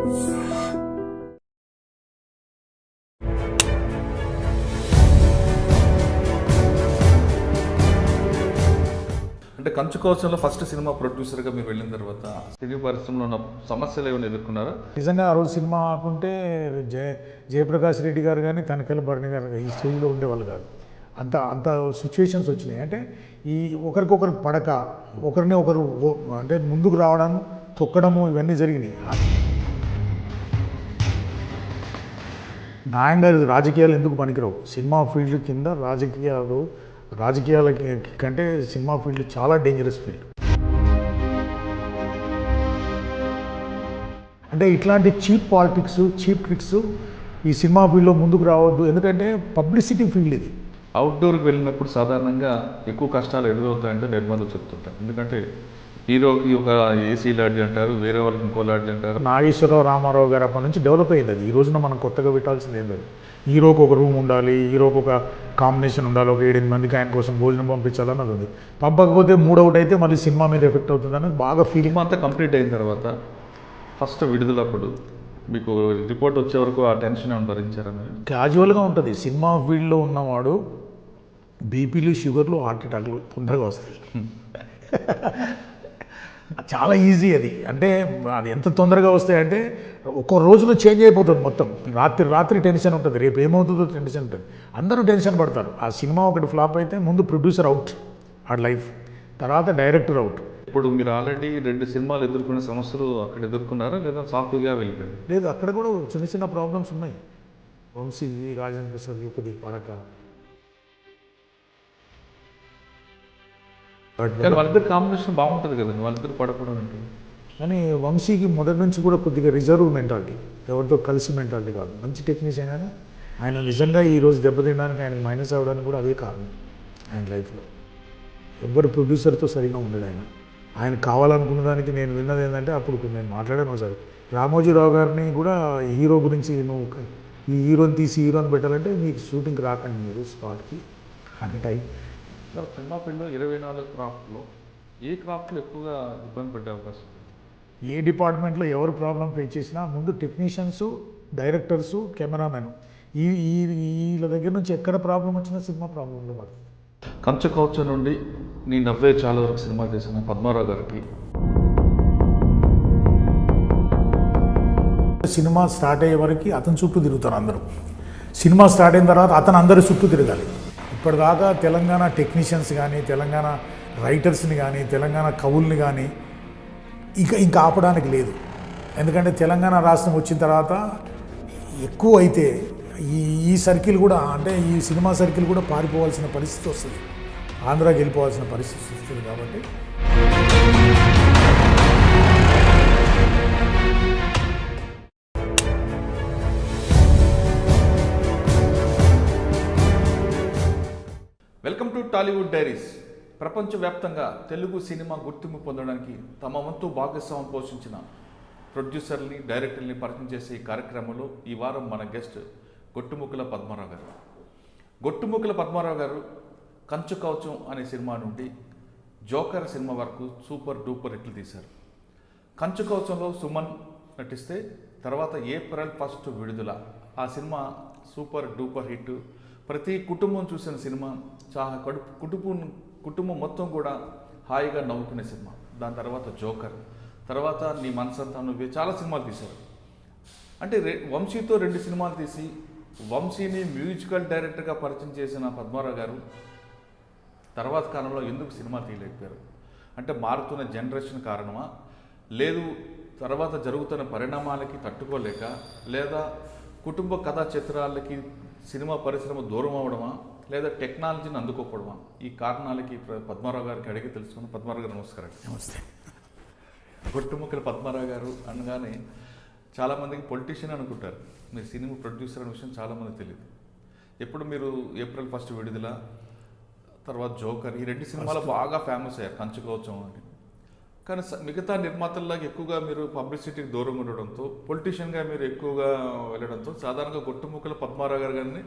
అంటే కంచు కౌశలంలో first cinema ప్రొడ్యూసర్గా మీరు వెళ్ళిన తర్వాత సినీ పరిశ్రమలో ఉన్న సమస్యలు ఏమైనా ఎదుర్కొన్నారా? నిజంగా ఆ రోజు సినిమా ఆకుంటే జయప్రకాష్ రెడ్డి గారు కానీ తనకెళ్ళ భరణి గారు ఈ స్టేజ్లో ఉండేవాళ్ళు కాదు. అంత సిచ్యువేషన్స్ వచ్చినాయి. అంటే ఈ ఒకరికొకరు పడక ఒకరిని ఒకరు అంటే ముందుకు రావడం తొక్కడము ఇవన్నీ జరిగినాయి. న్యాయంగా రాజకీయాలు ఎందుకు పనికిరావు? సినిమా ఫీల్డ్ కింద రాజకీయాల కంటే సినిమా ఫీల్డ్ చాలా డేంజరస్ ఫీల్డ్. అంటే ఇట్లాంటి చీప్ పాలిటిక్స్, చీప్ ట్రిక్స్ ఈ సినిమా ఫీల్డ్లో ముందుకు రావద్దు. ఎందుకంటే పబ్లిసిటీ ఫీల్డ్ ఇది. అవుట్డోర్కి వెళ్ళినప్పుడు సాధారణంగా ఎక్కువ కష్టాలు ఎదురవుతాయంటే నిర్మాతలు చెప్తుంటారు. ఎందుకంటే హీరోకి ఒక ఏసీ లాడ్జి అంటారు, వేరే వాళ్ళకి ఇంకో లాడ్జి అంటారు. నాగేశ్వరరావు రామారావు గారు అప్పటి నుంచి డెవలప్ అయింది అది. ఈ రోజున మనం కొత్తగా పెట్టాల్సింది ఏం లేదు. హీరోకి ఒక రూమ్ ఉండాలి, హీరోకి ఒక కాంబినేషన్ ఉండాలి, ఒక 7-8 మందికి ఆయన కోసం భోజనం పంపించాలన్నది ఉంది. పంపకపోతే మూడవుట్ అయితే మళ్ళీ సినిమా మీద ఎఫెక్ట్ అవుతుంది అనేది బాగా ఫీలింగ్. అంతా కంప్లీట్ అయిన తర్వాత ఫస్ట్ విడుదలప్పుడు మీకు రిపోర్ట్ వచ్చే వరకు ఆ టెన్షన్ ఏమైనా భరించారా? క్యాజువల్గా ఉంటుంది. సినిమా ఫీల్డ్లో ఉన్నవాడు బీపీలు, షుగర్లు, హార్ట్ అటాక్లు తొందరగా వస్తాయి. చాలా ఈజీ అది. అంటే అది ఎంత తొందరగా వస్తాయంటే ఒక్కో రోజులో చేంజ్ అయిపోతుంది మొత్తం. రాత్రి టెన్షన్ ఉంటుంది, రేపు ఏమవుతుందో టెన్షన్ ఉంటుంది. అందరూ టెన్షన్ పడతారు. ఆ సినిమా ఒకటి ఫ్లాప్ అయితే ముందు ప్రొడ్యూసర్ అవుట్, ఆ లైఫ్, తర్వాత డైరెక్టర్ అవుట్. ఇప్పుడు మీరు ఆల్రెడీ 2 సినిమాలు ఎదుర్కొనే సమస్యలు అక్కడ ఎదుర్కొన్నారా లేదా సాఫ్ట్గా వెళ్ళిపోయారు? లేదు, అక్కడ కూడా చిన్న ప్రాబ్లమ్స్ ఉన్నాయి. వంశీ, రాజేంద్ర ప్రసాద్ కొద్దిగా పడక. కానీ వాళ్ళిద్దరు కాంబినేషన్ బాగుంటుంది కదండి, వాళ్ళిద్దరు పడకూడదు ఉంటుంది. కానీ వంశీకి మొదటి నుంచి కూడా కొద్దిగా రిజర్వ్ మెంటాలిటీ, ఎవరితో కలిసి మెంటాలిటీ కాదు. మంచి టెక్నీషియన్ కానీ ఆయన నిజంగా ఈరోజు దెబ్బతినడానికి, ఆయనకు మైనస్ అవ్వడానికి కూడా అదే కారణం. ఆయన లైఫ్లో ఎవరు ప్రొడ్యూసర్తో సరిగా ఉండడు. ఆయన కావాలనుకున్న దానికి నేను విన్నది ఏంటంటే, అప్పుడు నేను మాట్లాడాను ఒకసారి, రామోజీరావు గారిని కూడా హీరో గురించి, నువ్వు ఈ హీరోని తీసి హీరోని పెట్టాలంటే మీకు షూటింగ్కి రాకండి మీరు స్పాట్కి అంటే టైం. సినిమా ఫీల్డ్లో 24 క్రాఫ్ట్లో ఏ క్రాఫ్ట్లో ఎక్కువగా ఇబ్బంది పడే అవకాశం? ఏ డిపార్ట్మెంట్లో ఎవరు ప్రాబ్లం ఫేస్ చేసినా ముందు టెక్నీషియన్స్, డైరెక్టర్సు, కెమెరామెన్ వీళ్ళ దగ్గర నుంచి ఎక్కడ ప్రాబ్లం వచ్చినా సినిమా ప్రాబ్లంలో పడుతుంది. కంచు కౌచ నుండి నీ నవ్వే చాలా వరకు సినిమా చేసిన పద్మారావు గారికి సినిమా స్టార్ట్ అయ్యే వరకు అతని చుట్టూ తిరుగుతారు అందరూ. సినిమా స్టార్ట్ అయిన తర్వాత అతను అందరి చుట్టూ తిరగాలి. ఇప్పటిదాకా తెలంగాణ టెక్నీషియన్స్ కానీ, తెలంగాణ రైటర్స్ని కానీ, తెలంగాణ కవుల్ని కానీ ఇంకా ఆపడానికి లేదు. ఎందుకంటే తెలంగాణ రాష్ట్రం వచ్చిన తర్వాత ఎక్కువ అయితే ఈ సర్కిల్ కూడా, అంటే ఈ సినిమా సర్కిల్ కూడా పారిపోవాల్సిన పరిస్థితి వస్తుంది, ఆంధ్రాకి వెళ్ళిపోవాల్సిన పరిస్థితి వస్తుంది. కాబట్టి వెల్కమ్ టు టాలీవుడ్ డైరీస్. ప్రపంచవ్యాప్తంగా తెలుగు సినిమా గుర్తింపు పొందడానికి తమ వంతు భాగస్వామ్యం పోషించిన ప్రొడ్యూసర్ని, డైరెక్టర్ని పరిచయం చేసే ఈ కార్యక్రమంలో ఈ వారం మన గెస్ట్ గొట్టుముక్కల పద్మారావు గారు. గొట్టుముక్కల పద్మారావు గారు కంచు కవచం అనే సినిమా నుండి జోకర్ సినిమా వరకు సూపర్ డూపర్ హిట్లు తీశారు. కంచు కవచంలో సుమన్ నటిస్తే తర్వాత ఏప్రిల్ 1 విడుదల. ఆ సినిమా సూపర్ డూపర్ హిట్. ప్రతి కుటుంబం చూసిన సినిమా, చాలా కుటుంబం మొత్తం కూడా హాయిగా నవ్వుకునే సినిమా. దాని తర్వాత జోకర్, తర్వాత నీ మనసంతా నువ్వే, చాలా సినిమాలు తీశారు. అంటే వంశీతో 2 సినిమాలు తీసి వంశీని మ్యూజికల్ డైరెక్టర్గా పరిచయం చేసిన పద్మారావు గారు తర్వాత కాలంలో ఎందుకు సినిమా తీయలేకపోయారు? అంటే మారుతున్న జనరేషన్ కారణమా, లేదు తర్వాత జరుగుతున్న పరిణామాలకి తట్టుకోలేక, లేదా కుటుంబ కథా చిత్రాలకి సినిమా పరిశ్రమ దూరం అవడమా, లేదా టెక్నాలజీని అందుకోకపోవడమా? ఈ కారణాలకి పద్మారావు గారికి అడిగి తెలుసుకున్నాం. పద్మారావు గారు నమస్కారం. నమస్తే. గొట్టుముక్కల పద్మారావు గారు అనగానే చాలామందికి పొలిటీషియన్ అనుకుంటారు. మీరు సినిమా ప్రొడ్యూసర్ అనే విషయం చాలామంది తెలియదు. ఎప్పుడు మీరు ఏప్రిల్ 1 విడుదల, తర్వాత జోకర్, ఈ 2 సినిమాలు బాగా ఫేమస్ అయ్యారు, కంచు కవచం అని. కానీ మిగతా నిర్మాతల్లాగా ఎక్కువగా మీరు పబ్లిసిటీకి దూరంగా ఉండడంతో, పొలిటీషియన్గా మీరు ఎక్కువగా వెళ్ళడంతో సాధారణంగా గొట్టుముక్కల పద్మారావు గారు గారిని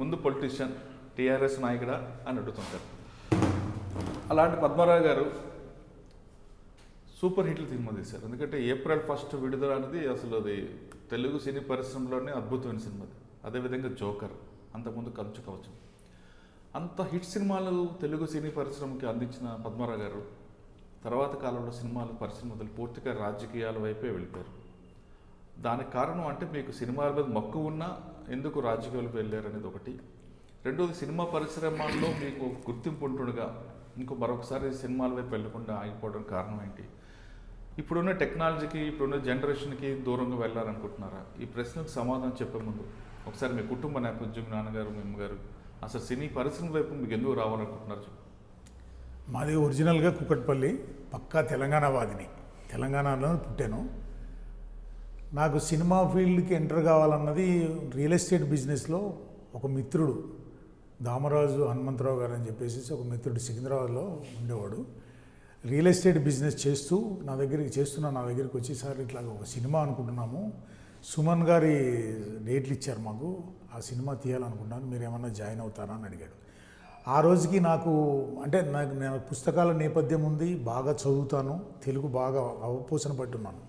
ముందు పొలిటీషియన్, టీఆర్ఎస్ నాయకుడా అని అడుగుతుంటారు. అలాంటి పద్మారావు గారు సూపర్ హిట్లు సినిమా తీశారు. ఎందుకంటే ఏప్రిల్ 1 విడుదల అనేది అసలు అది తెలుగు సినీ పరిశ్రమలోనే అద్భుతమైన సినిమా. అదేవిధంగా జోకర్, అంతకుముందు కంచు కవచం, అంత హిట్ సినిమాలు తెలుగు సినీ పరిశ్రమకి అందించిన పద్మారావు గారు తర్వాత కాలంలో సినిమాల పరిశ్రమలు పూర్తిగా రాజకీయాల వైపే వెళ్ళిపోయారు. దానికి కారణం అంటే మీకు సినిమాల మీద మక్కువ ఉన్నా ఎందుకు రాజకీయాలకు వెళ్ళారు అనేది ఒకటి. రెండోది, సినిమా పరిశ్రమల్లో మీకు గుర్తింపు ఉంటుండగా మరొకసారి సినిమాల వైపు వెళ్ళకుండా ఆగిపోవడానికి కారణం ఏంటి? ఇప్పుడున్న టెక్నాలజీకి, ఇప్పుడున్న జనరేషన్కి దూరంగా వెళ్ళాలనుకుంటున్నారా? ఈ ప్రశ్నకు సమాధానం చెప్పే ముందు ఒకసారి మీ కుటుంబ నేపథ్యం, నాన్నగారు, మీ అమ్మగారు, అసలు సినీ పరిశ్రమ వైపు మీకు ఎందుకు రావాలనుకుంటున్నారు? మాది ఒరిజినల్గా కుకట్పల్లి, పక్కా తెలంగాణవాదిని. తెలంగాణలో పుట్టాను. నాకు సినిమా ఫీల్డ్కి ఎంటర్ కావాలన్నది రియల్ ఎస్టేట్ బిజినెస్లో ఒక మిత్రుడు, దామరాజు హనుమంతరావు గారు అని చెప్పేసి ఒక మిత్రుడు సికింద్రాబాద్లో ఉండేవాడు. రియల్ ఎస్టేట్ బిజినెస్ చేస్తూ నా దగ్గరికి వచ్చి, సార్ ఇట్లా ఒక సినిమా అనుకుంటున్నాము, సుమన్ గారి డేట్లు ఇచ్చారు మాకు, ఆ సినిమా తీయాలనుకుంటున్నాను, మీరు ఏమన్నా జాయిన్ అవుతారా అని అడిగాడు. ఆ రోజుకి నాకు నేను పుస్తకాల నేపథ్యం ఉంది, బాగా చదువుతాను, తెలుగు బాగా అవపోసన పట్టున్నాను.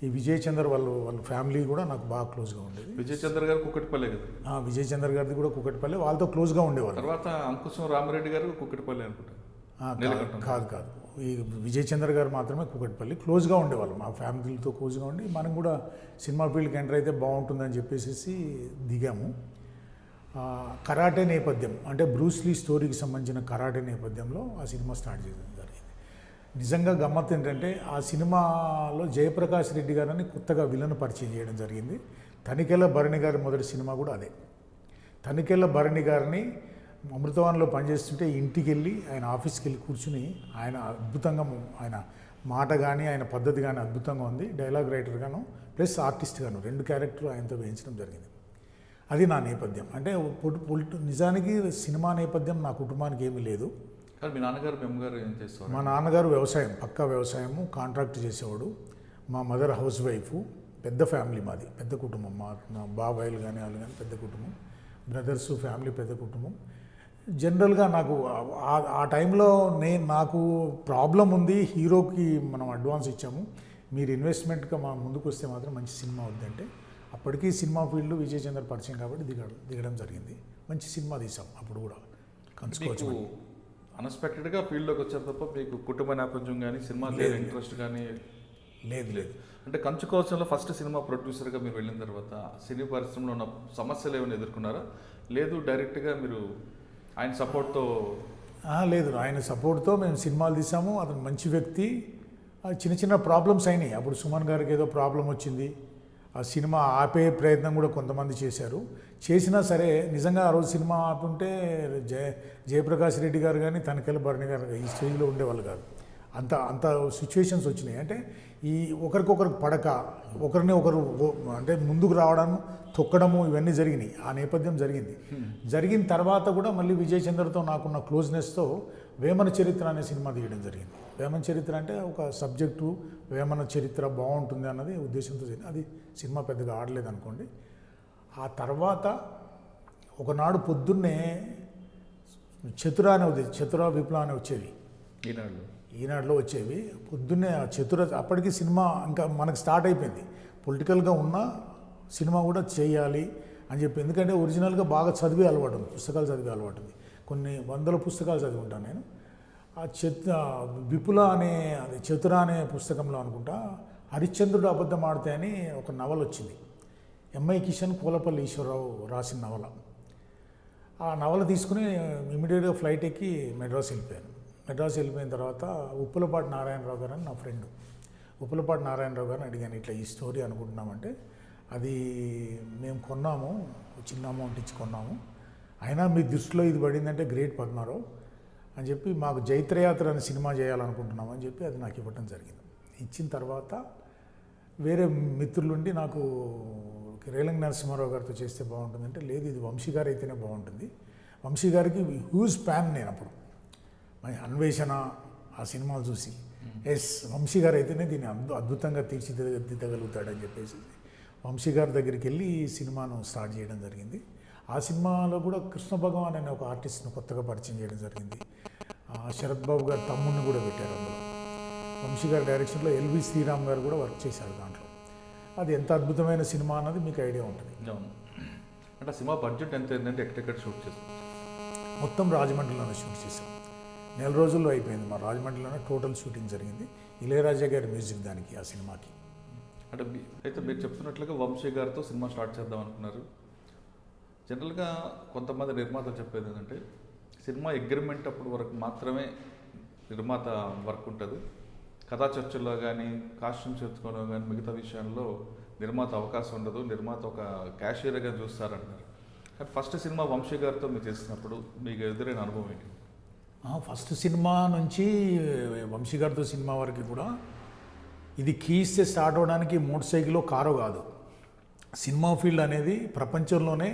ఈ విజయ్ చంద్ర వాళ్ళ ఫ్యామిలీ కూడా నాకు బాగా క్లోజ్గా ఉండేది. విజయ్ చంద్ర గారు కుక్కటిపల్లి కదా? విజయ్ చంద్ర గారిది కూడా కుకట్పల్లి, వాళ్ళతో క్లోజ్గా ఉండేవాళ్ళు. తర్వాత అంకుశం రామరెడ్డి గారు కుక్కటిపల్లి అనుకుంటా. కాదు, ఈ విజయ్ చంద్ర గారు మాత్రమే కుకట్పల్లి, క్లోజ్గా ఉండేవాళ్ళు. మా ఫ్యామిలీతో క్లోజ్గా ఉండి మనం కూడా సినిమా ఫీల్డ్కి ఎంటర్ అయితే బాగుంటుందని చెప్పేసి దిగాము. కరాటే నేపథ్యం, అంటే బ్రూస్లీ స్టోరీకి సంబంధించిన కరాటే నేపథ్యంలో ఆ సినిమా స్టార్ట్ చేయడం జరిగింది. నిజంగా గమ్మత్ ఏంటంటే ఆ సినిమాలో జయప్రకాష్ రెడ్డి గారిని కొత్తగా విలన్ పరిచయం చేయడం జరిగింది. తనికెళ్ళ భరణి గారి మొదటి సినిమా కూడా అదే. తనికెళ్ళ భరణి గారిని అమృతవాన్లో పనిచేస్తుంటే ఇంటికి వెళ్ళి ఆయన ఆఫీస్కి వెళ్ళి కూర్చుని ఆయన అద్భుతంగా, ఆయన మాట కానీ ఆయన పద్ధతి కానీ అద్భుతంగా ఉంది. డైలాగ్ రైటర్గాను ప్లస్ ఆర్టిస్ట్గాను 2 క్యారెక్టర్లు ఆయనతో వేయించడం జరిగింది. అది నా నేపథ్యం. అంటే నిజానికి సినిమా నేపథ్యం నా కుటుంబానికి ఏమీ లేదు. మీ నాన్నగారు, మీ అమ్మగారు ఏం చేస్తారు? మా నాన్నగారు వ్యవసాయం, పక్కా వ్యవసాయము, కాంట్రాక్ట్ చేసేవాడు. మా మదర్ హౌస్ వైఫ్. పెద్ద ఫ్యామిలీ మాది, పెద్ద కుటుంబం. మా బాబాయిలు కానీ వాళ్ళు కానీ పెద్ద కుటుంబం, బ్రదర్స్ ఫ్యామిలీ పెద్ద కుటుంబం. జనరల్గా నాకు ఆ టైంలో నాకు ప్రాబ్లం ఉంది, హీరోకి మనం అడ్వాన్స్ ఇచ్చాము, మీరు ఇన్వెస్ట్మెంట్గా మా ముందుకు వస్తే మాత్రం మంచి సినిమా వద్దంటే, అప్పటికీ సినిమా ఫీల్డ్ విజయ్ చంద్ర పరిచయం కాబట్టి దిగడం జరిగింది. మంచి సినిమా తీసాం అప్పుడు కూడా, కంచుకోవచ్చు. అన్ఎక్స్పెక్టెడ్గా ఫీల్డ్లోకి వచ్చారు తప్ప మీకు కుటుంబ నేపథ్యం కానీ సినిమా ఇంట్రెస్ట్ కానీ లేదు. అంటే కంచుకోవచ్చంలో ఫస్ట్ సినిమా ప్రొడ్యూసర్గా మీరు వెళ్ళిన తర్వాత సినీ పరిశ్రమలో ఉన్న సమస్యలు ఏమైనా ఎదుర్కొన్నారా? లేదు డైరెక్ట్గా మీరు ఆయన సపోర్ట్తో? లేదు, ఆయన సపోర్ట్తో మేము సినిమాలు తీసాము. అతను మంచి వ్యక్తి. చిన్న చిన్న ప్రాబ్లమ్స్ అయినాయి. అప్పుడు సుమన్ గారికి ఏదో ప్రాబ్లం వచ్చింది, ఆ సినిమా ఆపే ప్రయత్నం కూడా కొంతమంది చేసినా సరే నిజంగా ఆ రోజు సినిమా ఆపుంటే జయప్రకాష్ రెడ్డి గారు కానీ తనికెళ్ళ భరణి గారు ఈ స్టేజ్లో ఉండేవాళ్ళు కాదు. అంత సిచ్యువేషన్స్ వచ్చినాయి. అంటే ఈ ఒకరికొకరు పడక, ఒకరిని ఒకరు అంటే ముందుకు రావడం, తొక్కడము, ఇవన్నీ జరిగినాయి. ఆ నేపథ్యం జరిగిన తర్వాత కూడా మళ్ళీ విజయ్ చంద్రతో నాకున్న క్లోజ్నెస్తో వేమన చరిత్ర అనే సినిమా తీయడం జరిగింది. వేమన చరిత్ర అంటే ఒక సబ్జెక్టు, వేమన చరిత్ర బాగుంటుంది అన్నది ఉద్దేశంతో అది సినిమా పెద్దగా ఆడలేదు అనుకోండి. ఆ తర్వాత ఒకనాడు పొద్దున్నే చతురా విప్లవ అని వచ్చేవి, ఈనాడులో వచ్చేవి. పొద్దున్నే ఆ అప్పటికి సినిమా ఇంకా మనకు స్టార్ట్ అయిపోయింది. పొలిటికల్గా ఉన్న సినిమా కూడా చేయాలి అని చెప్పి, ఎందుకంటే ఒరిజినల్గా బాగా చదివే అలవాటు ఉంది, పుస్తకాలు చదివే అలవాటు ఉంది. కొన్ని వందల పుస్తకాలు చదివి ఉంటాను నేను. ఆ విపుల అనే చతుర అనే పుస్తకంలో అనుకుంటా హరిశ్చంద్రుడు అబద్ధం ఆడితే అని ఒక నవల వచ్చింది. ఎంఐ కిషన్, కోలపల్లి ఈశ్వరరావు రాసిన నవల. ఆ నవల తీసుకుని ఇమీడియట్గా ఫ్లైట్ ఎక్కి మెడ్రాస్ వెళ్ళిపోయిన తర్వాత ఉప్పులపాటి నారాయణరావు గారు అని నా ఫ్రెండ్, ఉప్పులపాటి నారాయణరావు గారిని అడిగాను, ఇట్లా ఈ స్టోరీ అనుకుంటున్నామంటే, అది మేము కొన్నాము, చిన్న అమౌంట్ ఇచ్చి కొన్నాము, అయినా మీ దృష్టిలో ఇది పడిందంటే గ్రేట్ పద్మారావు అని చెప్పి, మాకు జైత్రయాత్ర అనే సినిమా చేయాలనుకుంటున్నాము అని చెప్పి అది నాకు ఇవ్వటం జరిగింది. ఇచ్చిన తర్వాత వేరే మిత్రులుండి నాకు రేలంగి నరసింహారావు గారితో చేస్తే బాగుంటుందంటే, లేదు ఇది వంశీ గారు అయితేనే బాగుంటుంది. వంశీ గారికి హ్యూజ్ ఫ్యాన్ నేను అప్పుడు, అన్వేషణ ఆ సినిమాలు చూసి, వంశీ గారు అయితేనే దీన్ని అద్భుతంగా తీర్చిదిద్దగలుగుతాడని చెప్పేసి వంశీ గారి దగ్గరికి వెళ్ళి ఈ సినిమాను స్టార్ట్ చేయడం జరిగింది. ఆ సినిమాలో కూడా కృష్ణ భగవాన్ అనే ఒక ఆర్టిస్ట్ను కొత్తగా పరిచయం చేయడం జరిగింది. శరత్ బాబు గారు తమ్ముడిని కూడా పెట్టారు అందులో. వంశీ గారి డైరెక్షన్లో ఎల్వి శ్రీరామ్ గారు కూడా వర్క్ చేశారు దాంట్లో. అది ఎంత అద్భుతమైన సినిమా అన్నది మీకు ఐడియా ఉంటుంది. అవును. అంటే సినిమా బడ్జెట్ ఎంత ఏంటంటే ఎక్కడెక్కడ షూట్ చేస్తాం? మొత్తం రాజమండ్రిలోనే షూట్ చేశాం. 4 రోజుల్లో అయిపోయింది. మా రాజమండ్రిలోనే టోటల్ షూటింగ్ జరిగింది. ఇళయరాజా గారి మ్యూజిక్ దానికి, ఆ సినిమాకి. అంటే అయితే మీరు చెప్తున్నట్లుగా వంశీ గారితో సినిమా స్టార్ట్ చేద్దాం అనుకున్నారు. జనరల్గా కొంతమంది నిర్మాతలు చెప్పేది ఏంటంటే సినిమా అగ్రిమెంట్ అప్పుడు వరకు మాత్రమే నిర్మాత వర్క్ ఉంటుంది, కథా చర్చల్లో కానీ కాస్ట్యూమ్స్ ఎత్తుకోవడం కానీ మిగతా విషయాల్లో నిర్మాత అవకాశం ఉండదు, నిర్మాత ఒక క్యాషియర్గా చూస్తారంటారు. కానీ ఫస్ట్ సినిమా వంశీ గారితో మీరు చేసినప్పుడు మీకు ఎదురైన అనుభవం ఏంటి? ఫస్ట్ సినిమా నుంచి వంశీ గారితో సినిమా వరకు కూడా ఇది కీ ఇస్తే స్టార్ట్ అవడానికి మోటార్ సైకిల్ కారో కాదు. సినిమా ఫీల్డ్ అనేది ప్రపంచంలోనే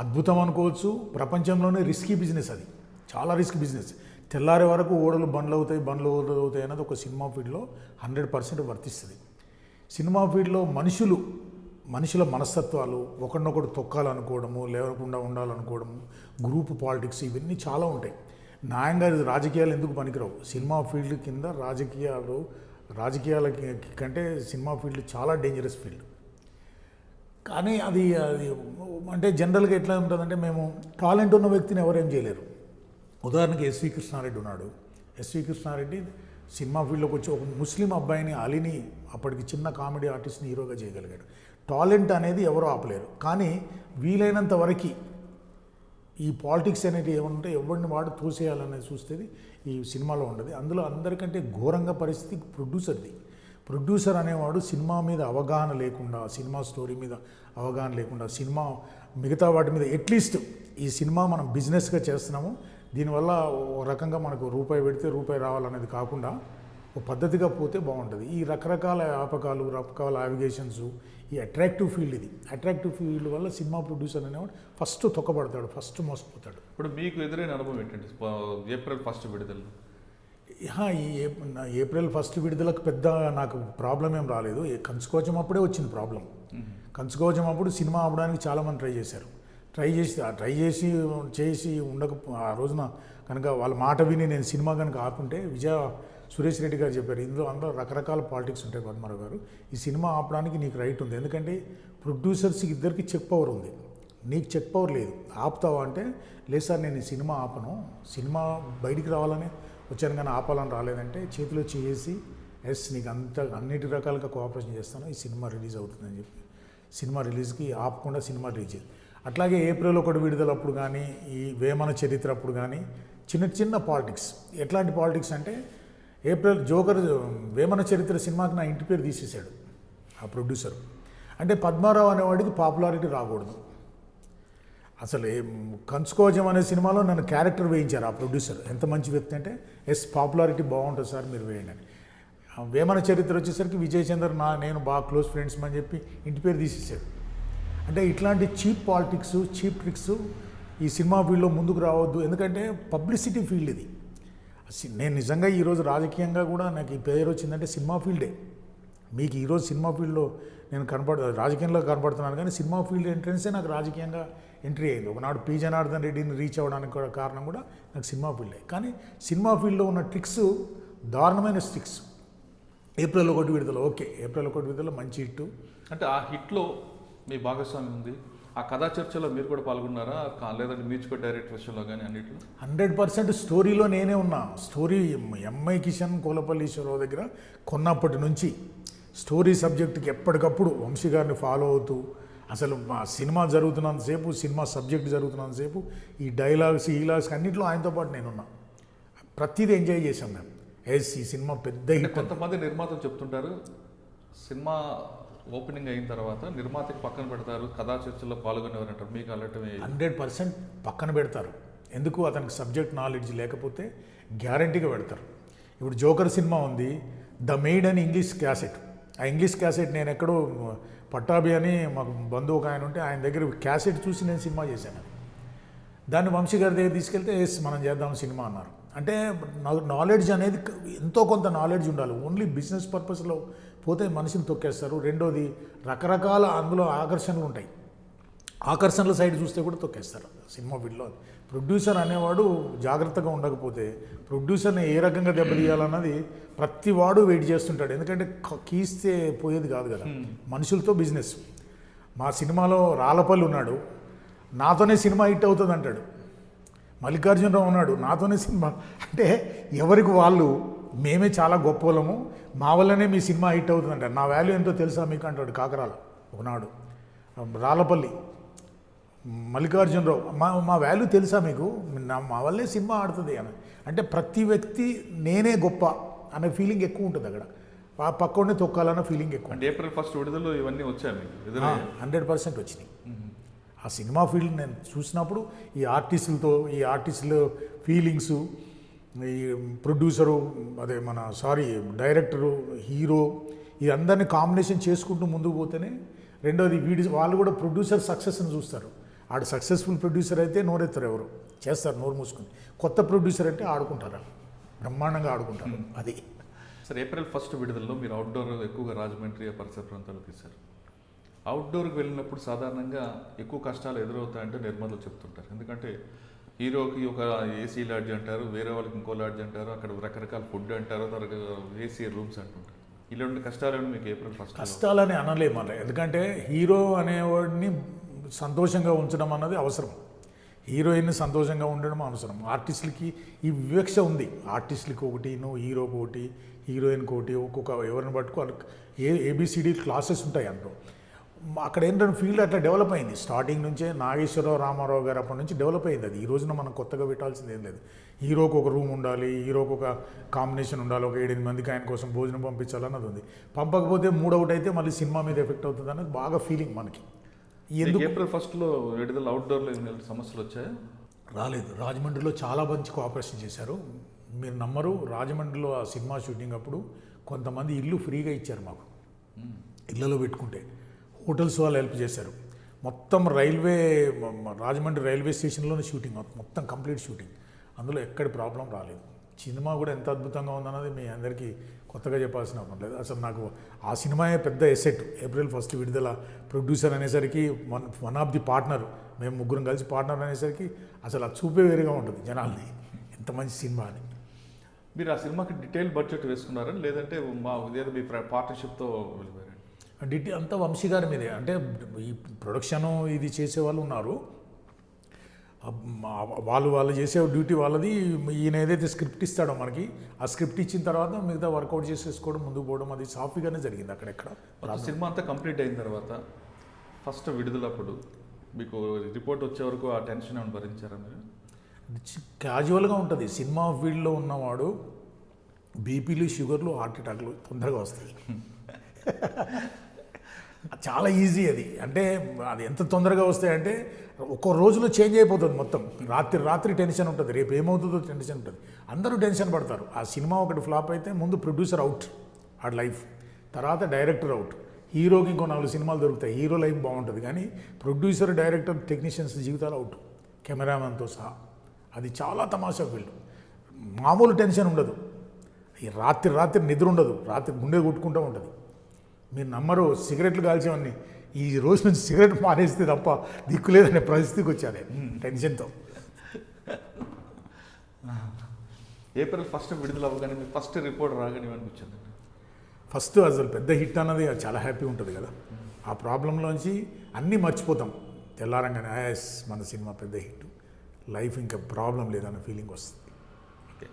అద్భుతం అనుకోవచ్చు, ప్రపంచంలోనే రిస్కీ బిజినెస్. అది చాలా రిస్క్ బిజినెస్. తెల్లారే వరకు బండ్లు అవుతాయి అనేది ఒక సినిమా ఫీల్డ్లో 100% వర్తిస్తుంది. సినిమా ఫీల్డ్లో మనుషుల మనస్తత్వాలు, ఒకరినొకడు తొక్కాలనుకోవడము, లేకుండా ఉండాలనుకోవడము, గ్రూప్ పాలిటిక్స్, ఇవన్నీ చాలా ఉంటాయి. న్యాయంగా రాజకీయాలు ఎందుకు పనికిరావు. సినిమా ఫీల్డ్ కింద రాజకీయాల కంటే సినిమా ఫీల్డ్ చాలా డేంజరస్ ఫీల్డ్. కానీ అది అంటే జనరల్గా ఎట్లా ఉంటుందంటే, మేము టాలెంట్ ఉన్న వ్యక్తిని ఎవరేం చేయలేరు. ఉదాహరణకి ఎస్వి కృష్ణారెడ్డి ఉన్నాడు. ఎస్వి కృష్ణారెడ్డి సినిమా ఫీల్డ్లోకి వచ్చి ఒక ముస్లిం అబ్బాయిని, అలీని, అప్పటికి చిన్న కామెడీ ఆర్టిస్ట్ని హీరోగా చేయగలిగాడు. టాలెంట్ అనేది ఎవరో ఆపలేరు. కానీ వీలైనంత వరకు ఈ పాలిటిక్స్ అనేది ఏమంటే ఎవరిని వాడు తోసేయాలనేది చూస్తేది ఈ సినిమాలో ఉండదు. అందులో అందరికంటే ఘోరంగా పరిస్థితి ప్రొడ్యూసర్ది. ప్రొడ్యూసర్ అనేవాడు సినిమా మీద అవగాహన లేకుండా, సినిమా స్టోరీ మీద అవగాహన లేకుండా, సినిమా మిగతా వాటి మీద అట్లీస్ట్ ఈ సినిమా మనం బిజినెస్గా చేస్తున్నాము, దీనివల్ల ఒక రకంగా మనకు రూపాయి పెడితే రూపాయి రావాలనేది కాకుండా ఒక పద్ధతిగా పోతే బాగుంటుంది. ఈ రకరకాల రకరకాల యావిగేషన్స్, ఈ అట్రాక్టివ్ ఫీల్డ్, ఇది అట్రాక్టివ్ ఫీల్డ్ వల్ల సినిమా ప్రొడ్యూసర్ అనేవాడు ఫస్ట్ తొక్కబడతాడు, ఫస్ట్ మోసపోతాడు. ఇప్పుడు మీకు ఎదురైన అనుభవం ఏంటంటే ఏప్రిల్ 1 విడుదల? ఏప్రిల్ 1 విడుదలకు పెద్ద నాకు ప్రాబ్లం ఏం రాలేదు. కంచుకోవచం అప్పుడే వచ్చింది ప్రాబ్లం. కంచుకోవచం అప్పుడు సినిమా అవ్వడానికి చాలామంది ట్రై చేసి ఆ రోజున కనుక వాళ్ళ మాట విని నేను సినిమా కనుక ఆపుంటే, సురేష్ రెడ్డి గారు చెప్పారు, అందులో రకరకాల పాలిటిక్స్ ఉంటాయి పద్మారావు గారు, ఈ సినిమా ఆపడానికి నీకు రైట్ ఉంది. ఎందుకంటే ప్రొడ్యూసర్స్కి ఇద్దరికి చెక్ పవర్ ఉంది, నీకు చెక్ పవర్ లేదు. ఆపుతావా అంటే, లేదు సార్ నేను ఈ సినిమా ఆపను, సినిమా బయటికి రావాలని వచ్చాను కానీ ఆపాలని రాలేదంటే చేతిలో చేసి నీకు అన్నిటి రకాలుగా కోఆపరేషన్ చేస్తాను, ఈ సినిమా రిలీజ్ అవుతుందని చెప్పి సినిమా రిలీజ్కి ఆపకుండా సినిమా రిలీజ్ అయ్యింది. అట్లాగే ఏప్రిల్ 1 విడుదలప్పుడు కానీ, ఈ వేమన చరిత్ర అప్పుడు కానీ చిన్న పాలిటిక్స్. ఎట్లాంటి పాలిటిక్స్ అంటే, జోకర్ వేమన చరిత్ర సినిమాకి నా ఇంటి పేరు తీసేశాడు ఆ ప్రొడ్యూసర్. అంటే పద్మారావు అనేవాడికి పాపులారిటీ రాకూడదు. అసలు కంచుకోవజం అనే సినిమాలో నన్ను క్యారెక్టర్ వేయించారు ఆ ప్రొడ్యూసర్. ఎంత మంచి వ్యక్తి అంటే, పాపులారిటీ బాగుంటుంది సార్ మీరు వేయండి అని. వేమన చరిత్ర వచ్చేసరికి విజయ్ చంద్ర నేను బాగా క్లోజ్ ఫ్రెండ్స్ అని చెప్పి ఇంటి పేరు తీసేసాడు. అంటే ఇట్లాంటి చీప్ పాలిటిక్స్, చీప్ ట్రిక్స్ ఈ సినిమా ఫీల్డ్లో ముందుకు రావద్దు. ఎందుకంటే పబ్లిసిటీ ఫీల్డ్ ఇది. నేను నిజంగా ఈరోజు రాజకీయంగా కూడా నాకు ఈ పేరు వచ్చిందంటే సినిమా ఫీల్డే. మీకు ఈరోజు సినిమా ఫీల్డ్లో నేను రాజకీయంలో కనపడుతున్నాను, కానీ సినిమా ఫీల్డ్ ఎంట్రెన్సే నాకు రాజకీయంగా ఎంట్రీ అయింది. ఒకనాడు పి జనార్దన్ రెడ్డిని రీచ్ అవ్వడానికి కూడా కారణం కూడా నాకు సినిమా ఫీల్డే. కానీ సినిమా ఫీల్డ్లో ఉన్న ట్రిక్స్ దారుణమైన ట్రిక్స్. ఏప్రిల్ 1 విడుదల, ఏప్రిల్ 1 విడుదల మంచి హిట్. అంటే ఆ హిట్లో మీ భాగస్వామ్యం ఉంది. ఆ కథా చర్చలో మీరు కూడా పాల్గొన్నారా, లేదంటే మ్యూజిక్ డైరెక్ట్ విషయంలో కానీ అన్నింటిలో? 100% స్టోరీలో నేనే ఉన్నా. స్టోరీ ఎంఐ కిషన్ కోలపల్లి ఈశ్వరరావు దగ్గర కొన్నప్పటి నుంచి స్టోరీ సబ్జెక్ట్కి ఎప్పటికప్పుడు వంశీ గారిని ఫాలో అవుతూ, అసలు సినిమా జరుగుతున్నంతసేపు, సినిమా సబ్జెక్ట్ జరుగుతున్నంతసేపు ఈ డైలాగ్స్ అన్నింటిలో ఆయనతో పాటు నేనున్నా. ప్రతిదీ ఎంజాయ్ చేశాం మేము. ఈ సినిమా పెద్ద హిట్. కొంతమంది నిర్మాతలు చెప్తుంటారు, సినిమా ఓపెనింగ్ అయిన తర్వాత నిర్మాతకి పక్కన పెడతారు, కథా చర్చల్లో పాల్గొనేవారు అంటారు. మీకు అలర్టమే? 100% పక్కన పెడతారు. ఎందుకు? అతనికి సబ్జెక్ట్ నాలెడ్జ్ లేకపోతే గ్యారంటీగా పెడతారు. ఇప్పుడు జోకర్ సినిమా ఉంది, ద మెయిడ్ అని ఇంగ్లీష్ క్యాసెట్. ఆ ఇంగ్లీష్ క్యాసెట్ నేను ఎక్కడో పట్టాభి అని మాకు బంధువు ఒక ఆయన ఉంటే ఆయన దగ్గర క్యాసెట్ చూసి నేను సినిమా చేశాను. దాన్ని వంశీ గారి దగ్గర తీసుకెళ్తే మనం చేద్దాం సినిమా అన్నారు. అంటే నాలెడ్జ్ అనేది ఎంతో కొంత నాలెడ్జ్ ఉండాలి. ఓన్లీ బిజినెస్ పర్పస్లో పోతే మనిషిని తొక్కేస్తారు. రెండోది రకరకాల అందులో ఆకర్షణలు ఉంటాయి. ఆకర్షణల సైడ్ చూస్తే కూడా తొక్కేస్తారు సినిమా ఫీల్డ్లో. ప్రొడ్యూసర్ అనేవాడు జాగ్రత్తగా ఉండకపోతే ప్రొడ్యూసర్ని ఏ రకంగా దెబ్బతీయాలన్నది ప్రతి వాడు వెయిట్ చేస్తుంటాడు. ఎందుకంటే కీస్తే పోయేది కాదు కదా, మనుషులతో బిజినెస్. మా సినిమాలో రాళ్ళపల్లి ఉన్నాడు, నాతోనే సినిమా హిట్ అవుతుంది అంటాడు. మల్లికార్జునరావు ఉన్నాడు, నాతోనే సినిమా. అంటే ఎవరికి వాళ్ళు మేమే చాలా గొప్ప వాళ్ళము, మా వల్లనే మీ సినిమా హిట్ అవుతుంది అంటారు. నా వాల్యూ ఎంతో తెలుసా మీకు అంటాడు కాకరాల ఒకనాడు. రాళ్ళపల్లి, మల్లికార్జునరావు, మా వాల్యూ తెలుసా మీకు, మా వల్లే సినిమా ఆడుతుంది అని. అంటే ప్రతి వ్యక్తి నేనే గొప్ప అనే ఫీలింగ్ ఎక్కువ ఉంటుంది అక్కడ, పక్కనే తొక్కాలన్న ఫీలింగ్ ఎక్కువ. అంటే April 1 విడుదల ఇవన్నీ వచ్చాయి మీకు? 100% వచ్చినాయి. ఆ సినిమా ఫీల్డ్ నేను చూసినప్పుడు ఈ ఆర్టిస్టుల ఫీలింగ్స్, ఈ ప్రొడ్యూసరు, అదే డైరెక్టరు, హీరో, ఈ అందరినీ కాంబినేషన్ చేసుకుంటూ ముందుకు పోతేనే. రెండోది వాళ్ళు కూడా ప్రొడ్యూసర్ సక్సెస్ని చూస్తారు. ఆడు సక్సెస్ఫుల్ ప్రొడ్యూసర్ అయితే నోరెత్తారు, ఎవరు చేస్తారు నోరు మూసుకుని. కొత్త ప్రొడ్యూసర్ అంటే ఆడుకుంటారా, బ్రహ్మాండంగా ఆడుకుంటారు. అది సార్, April 1 విడుదలలో మీరు అవుట్డోర్ ఎక్కువగా రాజమండ్రి పరిసర ప్రాంతాలు తీశారు. అవుట్డోర్కి వెళ్ళినప్పుడు సాధారణంగా ఎక్కువ కష్టాలు ఎదురవుతాయంటే నిర్మాతలు చెప్తుంటారు. ఎందుకంటే హీరోకి ఒక ఏసీ లాడ్జ్ అంటారు, వేరే వాళ్ళకి ఇంకో లాడ్జ్ అంటారు, అక్కడ రకరకాల ఫుడ్ అంటారు, ఏసీ రూమ్స్ అంటుంటారు. ఇలాంటి కష్టాలను మీకు April 1 కష్టాలని అనలేము అలా. ఎందుకంటే హీరో అనేవాడిని సంతోషంగా ఉంచడం అన్నది అవసరం, హీరోయిన్ని సంతోషంగా ఉండడం అవసరం. ఆర్టిస్టులకి ఈ వివక్ష ఉంది, ఆర్టిస్టులకి ఒకటి, హీరోకి ఒకటి, హీరోయిన్కి ఒకటి, ఒక్కొక్క ఎవరిని పట్టుకో ఏబిసిడి క్లాసెస్ ఉంటాయి అంటూ. అక్కడ ఏంటంటే ఫీల్డ్ అట్లా డెవలప్ అయింది స్టార్టింగ్ నుంచే. నాగేశ్వరరావు, రామారావు గారు అప్పటి నుంచి డెవలప్ అయింది అది. ఈ రోజున మనం కొత్తగా పెట్టాల్సింది ఏం లేదు. హీరోకి ఒక రూమ్ ఉండాలి, హీరోకి ఒక కాంబినేషన్ ఉండాలి, ఒక 7-8 మందికి ఆయన కోసం భోజనం పంపించాలన్నది ఉంది. పంపకపోతే మూడవుట్ అయితే మళ్ళీ సినిమా మీద ఎఫెక్ట్ అవుతుంది అనేది బాగా ఫీలింగ్ మనకి. ఎందుకు April 1 విడుదల అవుట్డోర్లో సమస్యలు వచ్చాయా? రాలేదు. రాజమండ్రిలో చాలా మంచి కోఆపరేషన్ చేశారు. మీరు నమ్మరు, రాజమండ్రిలో ఆ సినిమా షూటింగ్ అప్పుడు కొంతమంది ఇల్లు ఫ్రీగా ఇచ్చారు మాకు. ఇళ్ళలో పెట్టుకుంటే హోటల్స్ వాళ్ళు హెల్ప్ చేశారు. మొత్తం రాజమండ్రి రైల్వే స్టేషన్లోనే షూటింగ్, మొత్తం కంప్లీట్ షూటింగ్. అందులో ఎక్కడి ప్రాబ్లం రాలేదు. సినిమా కూడా ఎంత అద్భుతంగా ఉందన్నది మీ అందరికీ కొత్తగా చెప్పాల్సిన అవసరం లేదు. అసలు నాకు ఆ సినిమాయే పెద్ద ఎసెట్. April 1 విడుదల, ప్రొడ్యూసర్ అనేసరికి వన్ ఆఫ్ ది పార్ట్నర్, మేము ముగ్గురం కలిసి పార్ట్నర్ అనేసరికి అసలు ఆ చూపే వేరుగా ఉంటుంది జనాల్ని, ఎంత మంచి సినిమా అని. మీరు ఆ సినిమాకి డీటెయిల్ బడ్జెట్ వేసుకున్నారా, లేదంటే ఇదేదో మీ పార్ట్నర్షిప్తో వెళ్ళిపోయారు? అంతా వంశీ గారి మీదే. అంటే ఈ ప్రొడక్షను ఇది చేసేవాళ్ళు ఉన్నారు, వాళ్ళు చేసే డ్యూటీ వాళ్ళది. ఈయన ఏదైతే స్క్రిప్ట్ ఇస్తాడో మనకి, ఆ స్క్రిప్ట్ ఇచ్చిన తర్వాత మిగతా వర్కౌట్ చేసేసుకోవడం, ముందుకు పోవడం, అది సాఫీగానే జరిగింది అక్కడెక్కడ. సినిమా అంతా కంప్లీట్ అయిన తర్వాత ఫస్ట్ విడుదలప్పుడు మీకు రిపోర్ట్ వచ్చే వరకు ఆ టెన్షన్ ఏమైనా భరించారా మీరు? క్యాజువల్గా ఉంటుంది. సినిమా ఫీల్డ్లో ఉన్నవాడు బీపీలు, షుగర్లు, హార్ట్ అటాక్లు తొందరగా వస్తాయి. చాలా ఈజీ అది. అంటే అది ఎంత తొందరగా వస్తాయంటే ఒక్కో రోజులో చేంజ్ అయిపోతుంది మొత్తం. రాత్రి టెన్షన్ ఉంటుంది, రేపు ఏమవుతుందో టెన్షన్ ఉంటుంది, అందరూ టెన్షన్ పడతారు. ఆ సినిమా ఒకటి ఫ్లాప్ అయితే ముందు ప్రొడ్యూసర్ అవుట్, ఆ లైఫ్, తర్వాత డైరెక్టర్ అవుట్, హీరోకి ఇంకో 4 సినిమాలు దొరుకుతాయి, హీరో లైఫ్ బాగుంటుంది. కానీ ప్రొడ్యూసర్, డైరెక్టర్, టెక్నీషియన్స్ జీవితాలు అవుట్, కెమెరామెన్తో సహా. అది చాలా తమాషా ఫీల్డ్. మామూలు టెన్షన్ ఉండదు. ఈ రాత్రి నిద్ర ఉండదు, రాత్రి గుండె కొట్టుకుంటూ ఉంటుంది. మీరు నమ్మరు, సిగరెట్లు కాల్చేవన్నీ ఈ రోజు నుంచి సిగరెట్ మానేస్తే తప్ప దిక్కులేదనే పరిస్థితికి వచ్చాను టెన్షన్తో. April 1 విడుదల అవ్వగానే మీ ఫస్ట్ రిపోర్ట్ రాగానే అనిపించింది? ఫస్ట్ అసలు పెద్ద హిట్ అన్నది చాలా హ్యాపీ ఉంటుంది కదా. ఆ ప్రాబ్లంలోంచి అన్నీ మర్చిపోతాం. తెల్లారంగానే మన సినిమా పెద్ద హిట్, లైఫ్ ఇంకా ప్రాబ్లం లేదన్న ఫీలింగ్ వస్తుంది. ఓకే,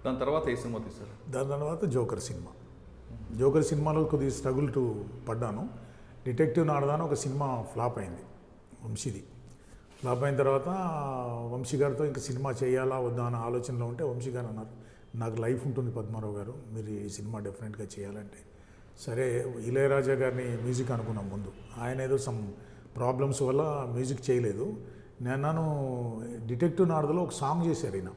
దాని తర్వాత ఏ సినిమా తీశారు? దాని తర్వాత జోకర్ సినిమాలో కొద్దిగా స్ట్రగుల్ పడ్డాను. డిటెక్టివ్ నాడదాను ఒక సినిమా ఫ్లాప్ అయింది, వంశీది. ఫ్లాప్ అయిన తర్వాత వంశీ గారితో ఇంకా సినిమా చేయాలా వద్దా అన్న ఆలోచనలో ఉంటే వంశీ గారు అన్నారు, నాకు లైఫ్ ఉంటుంది పద్మారావు గారు, మీరు ఈ సినిమా డెఫినెట్గా చేయాలంటే. సరే, ఇళయరాజా గారిని మ్యూజిక్ అనుకున్నాం ముందు. ఆయన ఏదో సమ్ ప్రాబ్లమ్స్ వల్ల మ్యూజిక్ చేయలేదు. నేను డిటెక్టివ్ నాడదలో ఒక సాంగ్ చేశారు ఈయన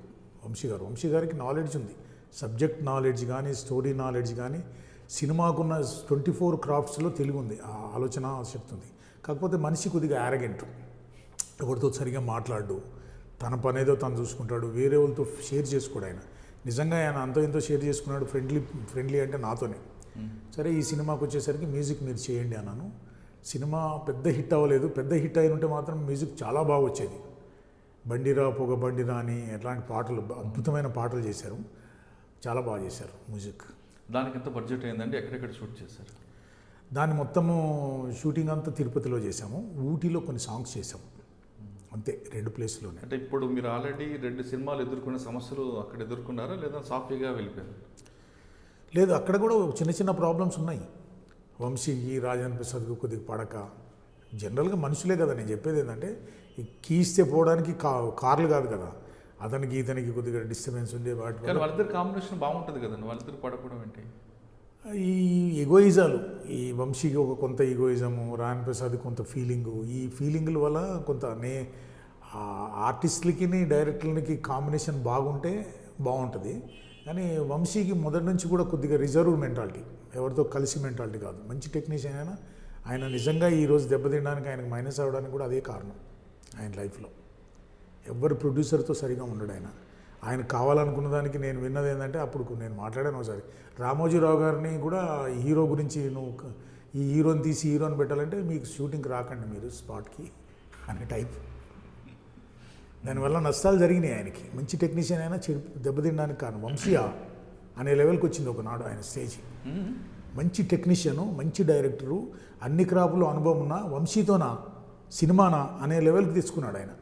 వంశీ గారికి నాలెడ్జ్ ఉంది, సబ్జెక్ట్ నాలెడ్జ్ కానీ, స్టోరీ నాలెడ్జ్ కానీ. సినిమాకున్న 24 క్రాఫ్ట్స్లో తెలుగు ఉంది, ఆ ఆలోచన శక్తి ఉంది. కాకపోతే మనిషి కొద్దిగా యారగెంట్, ఎవరితో సరిగా మాట్లాడు, తన పనేదో తను చూసుకుంటాడు, వేరే వాళ్ళతో షేర్ చేసుకోడు. ఆయన నిజంగా ఆయన అంతో ఇంతో షేర్ చేసుకున్నాడు, ఫ్రెండ్లీ అంటే నాతోనే. సరే, ఈ సినిమాకి వచ్చేసరికి మ్యూజిక్ మీరు చేయండి అన్నాను. సినిమా పెద్ద హిట్ అవ్వలేదు. పెద్ద హిట్ అయిన ఉంటే మాత్రం మ్యూజిక్ చాలా బాగా వచ్చేది. బండిరా పొగ బండిరా అని ఎట్లాంటి పాటలు, అద్భుతమైన పాటలు చేశారు. చాలా బాగా చేశారు మ్యూజిక్. దానికి ఎంత బడ్జెట్ అయిందండి? ఎక్కడెక్కడ షూట్ చేశారు? దాన్ని మొత్తము షూటింగ్ అంతా తిరుపతిలో చేసాము, ఊటీలో కొన్ని సాంగ్స్ చేసాము, అంతే 2 ప్లేస్లోనే. అంటే ఇప్పుడు మీరు ఆల్రెడీ 2 సినిమాలు ఎదుర్కొనే సమస్యలు అక్కడ ఎదుర్కొన్నారా, లేదా సాఫీగా వెళ్ళిపోయారు? లేదు, అక్కడ కూడా చిన్న చిన్న ప్రాబ్లమ్స్ ఉన్నాయి. వంశీకి, రాజేంద్ర ప్రసాద్కి కొద్దిగా పడక, జనరల్గా మనుషులే కదా. నేను చెప్పేది ఏంటంటే, ఈ కీస్తే పోవడానికి కార్లు కాదు కదా, అతనికి ఇతనికి కొద్దిగా డిస్టర్బెన్స్ ఉండే వాటి కానీ వాళ్ళిద్దరు కాంబినేషన్ బాగుంటుంది కదండి, వాళ్ళిద్దరు పడకపోవడం ఏంటి? ఈ ఎగోయిజాలు, ఈ వంశీకి ఒక కొంత ఈగోయిజము, రాయన్ ప్రసాద్ కొంత ఫీలింగు, ఈ ఫీలింగుల వల్ల కొంత ఆర్టిస్టులకి డైరెక్టర్లకి కాంబినేషన్ బాగుంటే బాగుంటుంది. కానీ వంశీకి మొదటి నుంచి కూడా కొద్దిగా రిజర్వ్ మెంటాలిటీ, ఎవరితో కలిసి మెంటాలిటీ కాదు. మంచి టెక్నీషియన్ అయినా ఆయన నిజంగా ఈరోజు దెబ్బతినడానికి, ఆయనకు మైనస్ అవ్వడానికి కూడా అదే కారణం. ఆయన లైఫ్లో ఎవరు ప్రొడ్యూసర్తో సరిగా ఉండడు. ఆయన కావాలనుకున్న దానికి నేను విన్నది ఏంటంటే, అప్పుడు నేను మాట్లాడాను ఒకసారి, రామోజీరావు గారిని కూడా హీరో గురించి, నువ్వు ఈ హీరోని తీసి హీరోని పెట్టాలంటే మీకు షూటింగ్కి రాకండి మీరు స్పాట్కి అనే టైప్. దానివల్ల నష్టాలు జరిగినాయి ఆయనకి. మంచి టెక్నీషియన్ అయినా దెబ్బతినడానికి కారణం వంశీయా అనే లెవెల్కి వచ్చింది ఒకనాడు ఆయన స్టేజ్. మంచి టెక్నీషియను, మంచి డైరెక్టరు, అన్ని క్రాపులు అనుభవం ఉన్న వంశీతోనా సినిమానా అనే లెవెల్కి తెచ్చుకున్నాడు ఆయన.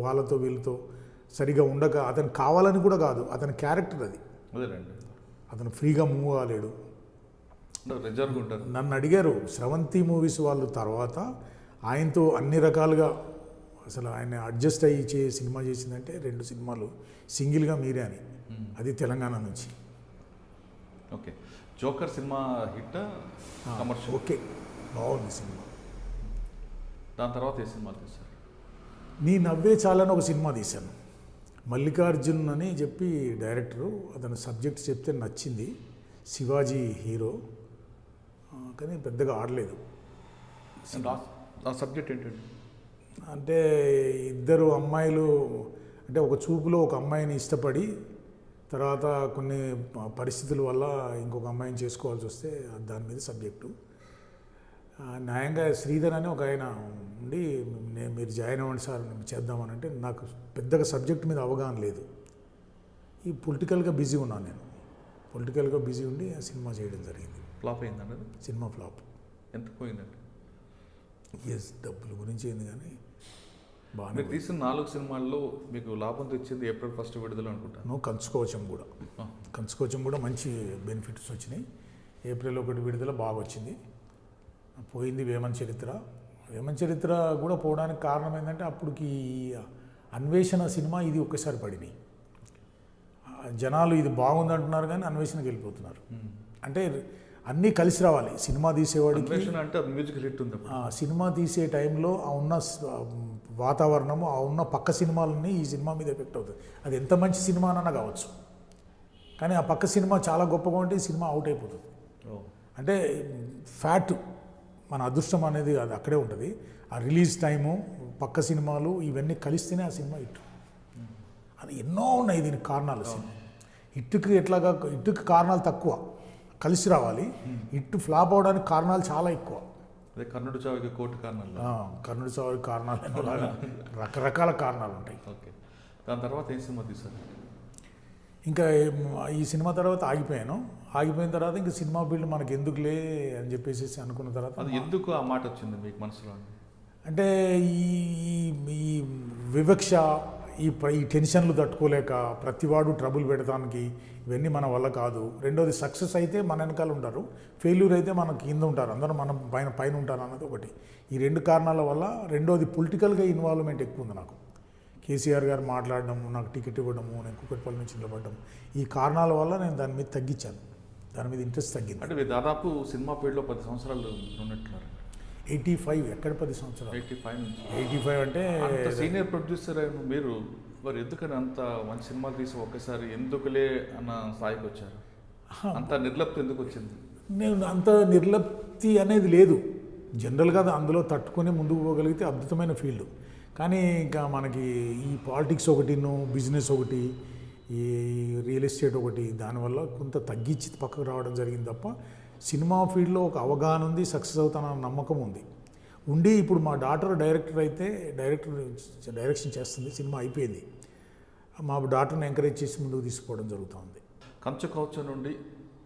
వాళ్ళతో వీళ్ళతో సరిగా ఉండక, అతను కావాలని కూడా కాదు, అతని క్యారెక్టర్ అది. అదేనండి, అతను ఫ్రీగా మూవ్ కాలేడు. రిజర్వ్ ఉంటారు. నన్ను అడిగారు శ్రవంతి మూవీస్ వాళ్ళు తర్వాత ఆయనతో అన్ని రకాలుగా అసలు ఆయన అడ్జస్ట్ అయ్యి సినిమా చేసిందంటే 2 సినిమాలు సింగిల్గా మీరే అని, అది తెలంగాణ నుంచి. Okay, joker cinema hit commercial? Okay, బాగుంది సినిమా. దాని తర్వాత ఏ సినిమాలు తీశారు? నీ నవ్వే చాలని ఒక సినిమా తీశాను. మల్లికార్జున్ అని చెప్పి డైరెక్టరు, అతను సబ్జెక్ట్ చెప్తే నచ్చింది. శివాజీ హీరో, కానీ పెద్దగా ఆడలేదు. ఆ సబ్జెక్ట్ ఏంటండి? అంటే ఇద్దరు అమ్మాయిలు, అంటే ఒక చూపులో ఒక అమ్మాయిని ఇష్టపడి తర్వాత కొన్ని పరిస్థితుల వల్ల ఇంకొక అమ్మాయిని చేసుకోవాల్సి వస్తే దాని మీద సబ్జెక్టు. న్యాయంగా శ్రీధర్ అని ఒక ఆయన ఉండి, మీరు జాయిన్ అవ్వండి సార్ చేద్దామని అంటే, నాకు పెద్దగా సబ్జెక్ట్ మీద అవగాహన లేదు. ఈ పొలిటికల్గా బిజీ ఉన్నాను నేను. పొలిటికల్గా బిజీ ఉండి ఆ సినిమా చేయడం జరిగింది. ఫ్లాప్ అయిందండి అది? Cinema flop. ఎంత పోయిందండి? డబ్బుల గురించి ఏంది కానీ బాగా. మీరు తీసిన 4 సినిమాల్లో మీకు లాభం తెచ్చింది ఏప్రిల్ 1 విడుదల అనుకుంటాను. కంచుకోవచం కూడా మంచి బెనిఫిట్స్ వచ్చినాయి. ఏప్రిల్ 1 విడుదల బాగా వచ్చింది. పోయింది వేమన చరిత్ర కూడా పోవడానికి కారణం ఏంటంటే, అప్పటికి అన్వేషణ సినిమా ఇది ఒక్కసారి పడినాయి. జనాలు ఇది బాగుంది అంటున్నారు కానీ అన్వేషణకి వెళ్ళిపోతున్నారు. అంటే అన్నీ కలిసి రావాలి సినిమా తీసేవాడికి. అంటే మ్యూజిక్ హిట్ ఉంది. సినిమా తీసే టైంలో ఆ ఉన్న వాతావరణము, ఆ ఉన్న పక్క సినిమాలన్నీ ఈ సినిమా మీద ఎఫెక్ట్ అవుతుంది. అది ఎంత మంచి సినిమా అన్నా కావచ్చు, కానీ ఆ పక్క సినిమా చాలా గొప్పగా ఉంటే ఈ సినిమా అవుట్ అయిపోతుంది. అంటే ఫ్యాట్, మన అదృష్టం అనేది అది అక్కడే ఉంటుంది. ఆ రిలీజ్ టైము, పక్క సినిమాలు ఇవన్నీ కలిస్తేనే ఆ సినిమా హిట్. అది ఎన్నో ఉన్నాయి దీనికి కారణాలు. హిట్కి కారణాలు తక్కువ, కలిసి రావాలి. హిట్ ఫ్లాప్ అవడానికి కారణాలు చాలా ఎక్కువ. అదే కర్ణుడి చావుకి కోటి కారణాలు. కర్ణుడి చావుకి కారణాలు లాగా రకరకాల కారణాలు ఉంటాయి. ఓకే, దాని తర్వాత ఏ సినిమా తీశారు? ఇంకా ఈ సినిమా తర్వాత ఆగిపోయిన తర్వాత ఇంకా సినిమా ఫీల్డ్ మనకి ఎందుకులే అని చెప్పేసి అనుకున్న తర్వాత. అది ఎందుకు ఆ మాట వచ్చింది మీకు మనసులో? అంటే ఈ వివక్ష, ఈ టెన్షన్లు తట్టుకోలేక ప్రతివాడు ట్రబుల్ పెడతానికి, ఇవన్నీ మన వల్ల కాదు. రెండోది, సక్సెస్ అయితే మన వెనకాల ఉంటారు, ఫెయిల్యూర్ అయితే మన కింద ఉంటారు, అందరూ మనం పైన ఉంటారు అన్నది ఒకటి. ఈ 2 కారణాల వల్ల. రెండోది, పొలిటికల్గా ఇన్వాల్వ్మెంట్ ఎక్కువ ఉంది నాకు. కేసీఆర్ గారు మాట్లాడడము, నాకు టికెట్ ఇవ్వడము, నేను కుక్కట్పల్లి నుంచి నిలబడ్డం, ఈ కారణాల వల్ల నేను దాని మీద తగ్గించాను. దాని మీద ఇంట్రెస్ట్ తగ్గింది. అంటే మీరు దాదాపు సినిమా ఫీల్డ్లో 10 సంవత్సరాలు ఉన్నట్టున్నారు. 85 ఎక్కడ 10 సంవత్సరాలు? 85 నుంచి. 85 అంటే సీనియర్ ప్రొడ్యూసర్ అయిన మీరు మరి ఎందుకని అంత మంచి సినిమాలు తీసి ఒక్కసారి ఎందుకులే అన్న స్థాయికి వచ్చారు? అంత నిర్లప్తి ఎందుకు వచ్చింది? నేను అంత నిర్లప్తి అనేది లేదు. జనరల్గా అందులో తట్టుకొని ముందుకు పోగలిగితే అద్భుతమైన ఫీల్డ్. కానీ ఇంకా మనకి ఈ పాలిటిక్స్ ఒకటిను, బిజినెస్ ఒకటి, ఈ రియల్ ఎస్టేట్ ఒకటి, దానివల్ల కొంత తగ్గించి పక్కకు రావడం జరిగింది తప్ప సినిమా ఫీల్డ్లో ఒక అవగాహన ఉంది, సక్సెస్ అవుతానన్న నమ్మకం ఉంది. ఇప్పుడు మా డాటర్ డైరెక్టర్ అయితే డైరెక్షన్ చేస్తుంది, సినిమా అయిపోయింది. మా డాటర్ని ఎంకరేజ్ చేసి ముందుకు తీసుకుపోవడం జరుగుతుంది. కంచు కౌచ నుండి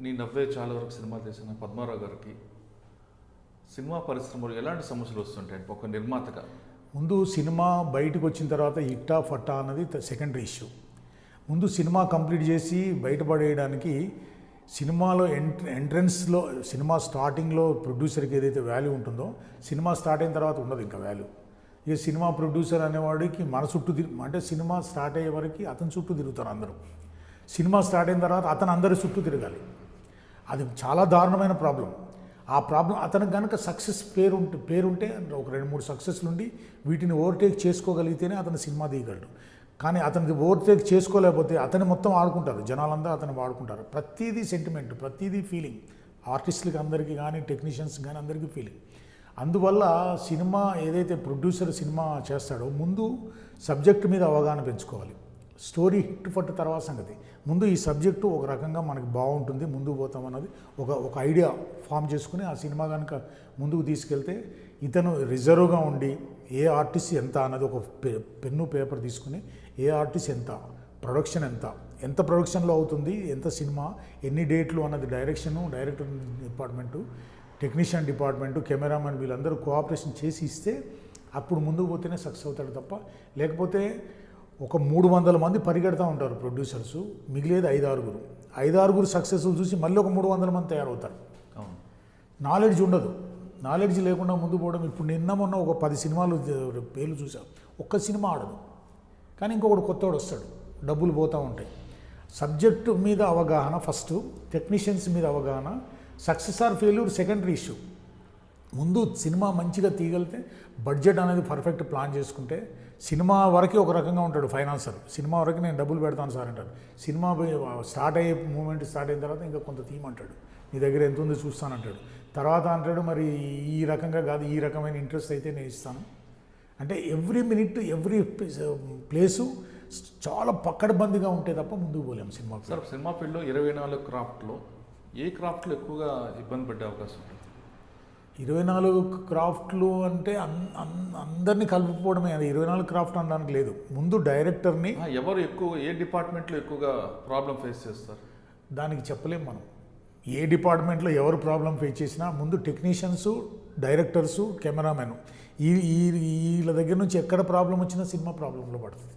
నీ నవ్వే చాలా వరకు సినిమా చేసిన పద్మారావు గారికి సినిమా పరిశ్రమలో ఎలాంటి సమస్యలు వస్తుంటాయి ఒక నిర్మాతగా? ముందు సినిమా బయటకు వచ్చిన తర్వాత హిట్టా ఫట్టా అన్నది సెకండరీ ఇష్యూ. ముందు సినిమా కంప్లీట్ చేసి బయటపడేయడానికి సినిమాలో ఎంట్రన్స్లో సినిమా స్టార్టింగ్లో ప్రొడ్యూసర్కి ఏదైతే వాల్యూ ఉంటుందో సినిమా స్టార్ట్ అయిన తర్వాత ఉండదు ఇంకా వాల్యూ. ఇక సినిమా ప్రొడ్యూసర్ అనేవాడికి మన చుట్టూ అంటే సినిమా స్టార్ట్ అయ్యే వరకు అతని చుట్టూ తిరుగుతారు అందరూ. సినిమా స్టార్ట్ అయిన తర్వాత అతను అందరి చుట్టూ తిరగాలి. అది చాలా దారుణమైన ప్రాబ్లం. ఆ ప్రాబ్లం అతనికి కనుక సక్సెస్ పేరుంటే ఒక 2-3 సక్సెస్లు ఉండి వీటిని ఓవర్టేక్ చేసుకోగలిగితేనే అతను సినిమా తీయగలడు. కానీ అతనికి ఓవర్టేక్ చేసుకోలేకపోతే అతన్ని మొత్తం ఆడుకుంటారు, జనాలందరూ అతను వాడుకుంటారు. ప్రతిదీ సెంటిమెంట్, ప్రతిదీ ఫీలింగ్, ఆర్టిస్టులకి అందరికీ కానీ టెక్నీషియన్స్ కానీ అందరికీ ఫీలింగ్. అందువల్ల సినిమా ఏదైతే ప్రొడ్యూసర్ సినిమా చేస్తాడో ముందు సబ్జెక్ట్ మీద అవగాహన పెంచుకోవాలి. స్టోరీ హిట్ ఫట్ తర్వాత సంగతి. ముందు ఈ సబ్జెక్టు ఒక రకంగా మనకి బాగుంటుంది, ముందుకు పోతాం అన్నది ఒక ఐడియా ఫామ్ చేసుకుని ఆ సినిమా కనుక ముందుకు తీసుకెళ్తే ఇతను రిజర్వ్గా ఉండి ఏ ఆర్టిస్ట్ ఎంత అన్నది ఒక పెన్ను పేపర్ తీసుకుని ఏ ఆర్టిస్ట్ ఎంత, ప్రొడక్షన్ ఎంత ప్రొడక్షన్లో అవుతుంది, ఎంత సినిమా, ఎన్ని డేట్లు అన్నది director department, technician department, cameraman వీళ్ళందరూ కోఆపరేషన్ చేసి ఇస్తే అప్పుడు ముందుకు పోతేనే సక్సెస్ అవుతాడు తప్ప లేకపోతే ఒక 300 మంది పరిగెడతా ఉంటారు ప్రొడ్యూసర్స్, మిగిలేదు 5-6 సక్సెస్ఫుల్ చూసి మళ్ళీ ఒక 300 మంది తయారవుతారు. నాలెడ్జ్ ఉండదు. నాలెడ్జ్ లేకుండా ముందు పోవడం. ఇప్పుడు మొన్న ఒక 10 సినిమాలు పేర్లు చూసాం, ఒక్క సినిమా ఆడదు, కానీ ఇంకొకటి కొత్తవాడు వస్తాడు, డబ్బులు పోతూ ఉంటాయి. సబ్జెక్టు మీద అవగాహన ఫస్ట్, టెక్నీషియన్స్ మీద అవగాహన, success or failure secondary issue. ముందు సినిమా మంచిగా తీయగలిగితే బడ్జెట్ అనేది పర్ఫెక్ట్ ప్లాన్ చేసుకుంటే సినిమా వరకే ఒక రకంగా ఉంటాడు ఫైనాన్సర్. సినిమా వరకు నేను డబ్బులు పెడతాను సార్ అంటాడు. సినిమా స్టార్ట్ అయ్యే మూమెంట్ స్టార్ట్ అయిన తర్వాత ఇంకా కొంత తీయమంటాడు, నీ దగ్గర ఎంత ఉందో చూస్తానంటాడు. తర్వాత అంటాడు మరి ఈ రకంగా కాదు, ఈ రకమైన ఇంట్రెస్ట్ అయితే నేను ఇస్తాను అంటే ఎవ్రీ మినిట్ ఎవ్రీ ప్లేసు చాలా పక్కడబందిగా ఉంటే తప్ప ముందుకు పోలేము సినిమా. సార్ సినిమా ఫీల్డ్లో 24 క్రాఫ్ట్లో ఏ క్రాఫ్ట్లో ఎక్కువగా ఇబ్బంది పడే అవకాశం ఉంటుంది? 24 క్రాఫ్ట్లు అంటే అందరినీ కలుపుకోవడమే. అది 24 క్రాఫ్ట్ అనడానికి లేదు. ముందు డైరెక్టర్ని ఎవరు ఎక్కువ ఏ డిపార్ట్మెంట్లో ఎక్కువగా ప్రాబ్లం ఫేస్ చేస్తారు దానికి చెప్పలేం మనం. ఏ డిపార్ట్మెంట్లో ఎవరు ప్రాబ్లం ఫేస్ చేసినా ముందు టెక్నీషియన్స్, డైరెక్టర్సు, కెమెరామెన్ వీళ్ళ దగ్గర నుంచి ఎక్కడ ప్రాబ్లం వచ్చినా సినిమా ప్రాబ్లంలో పడుతుంది.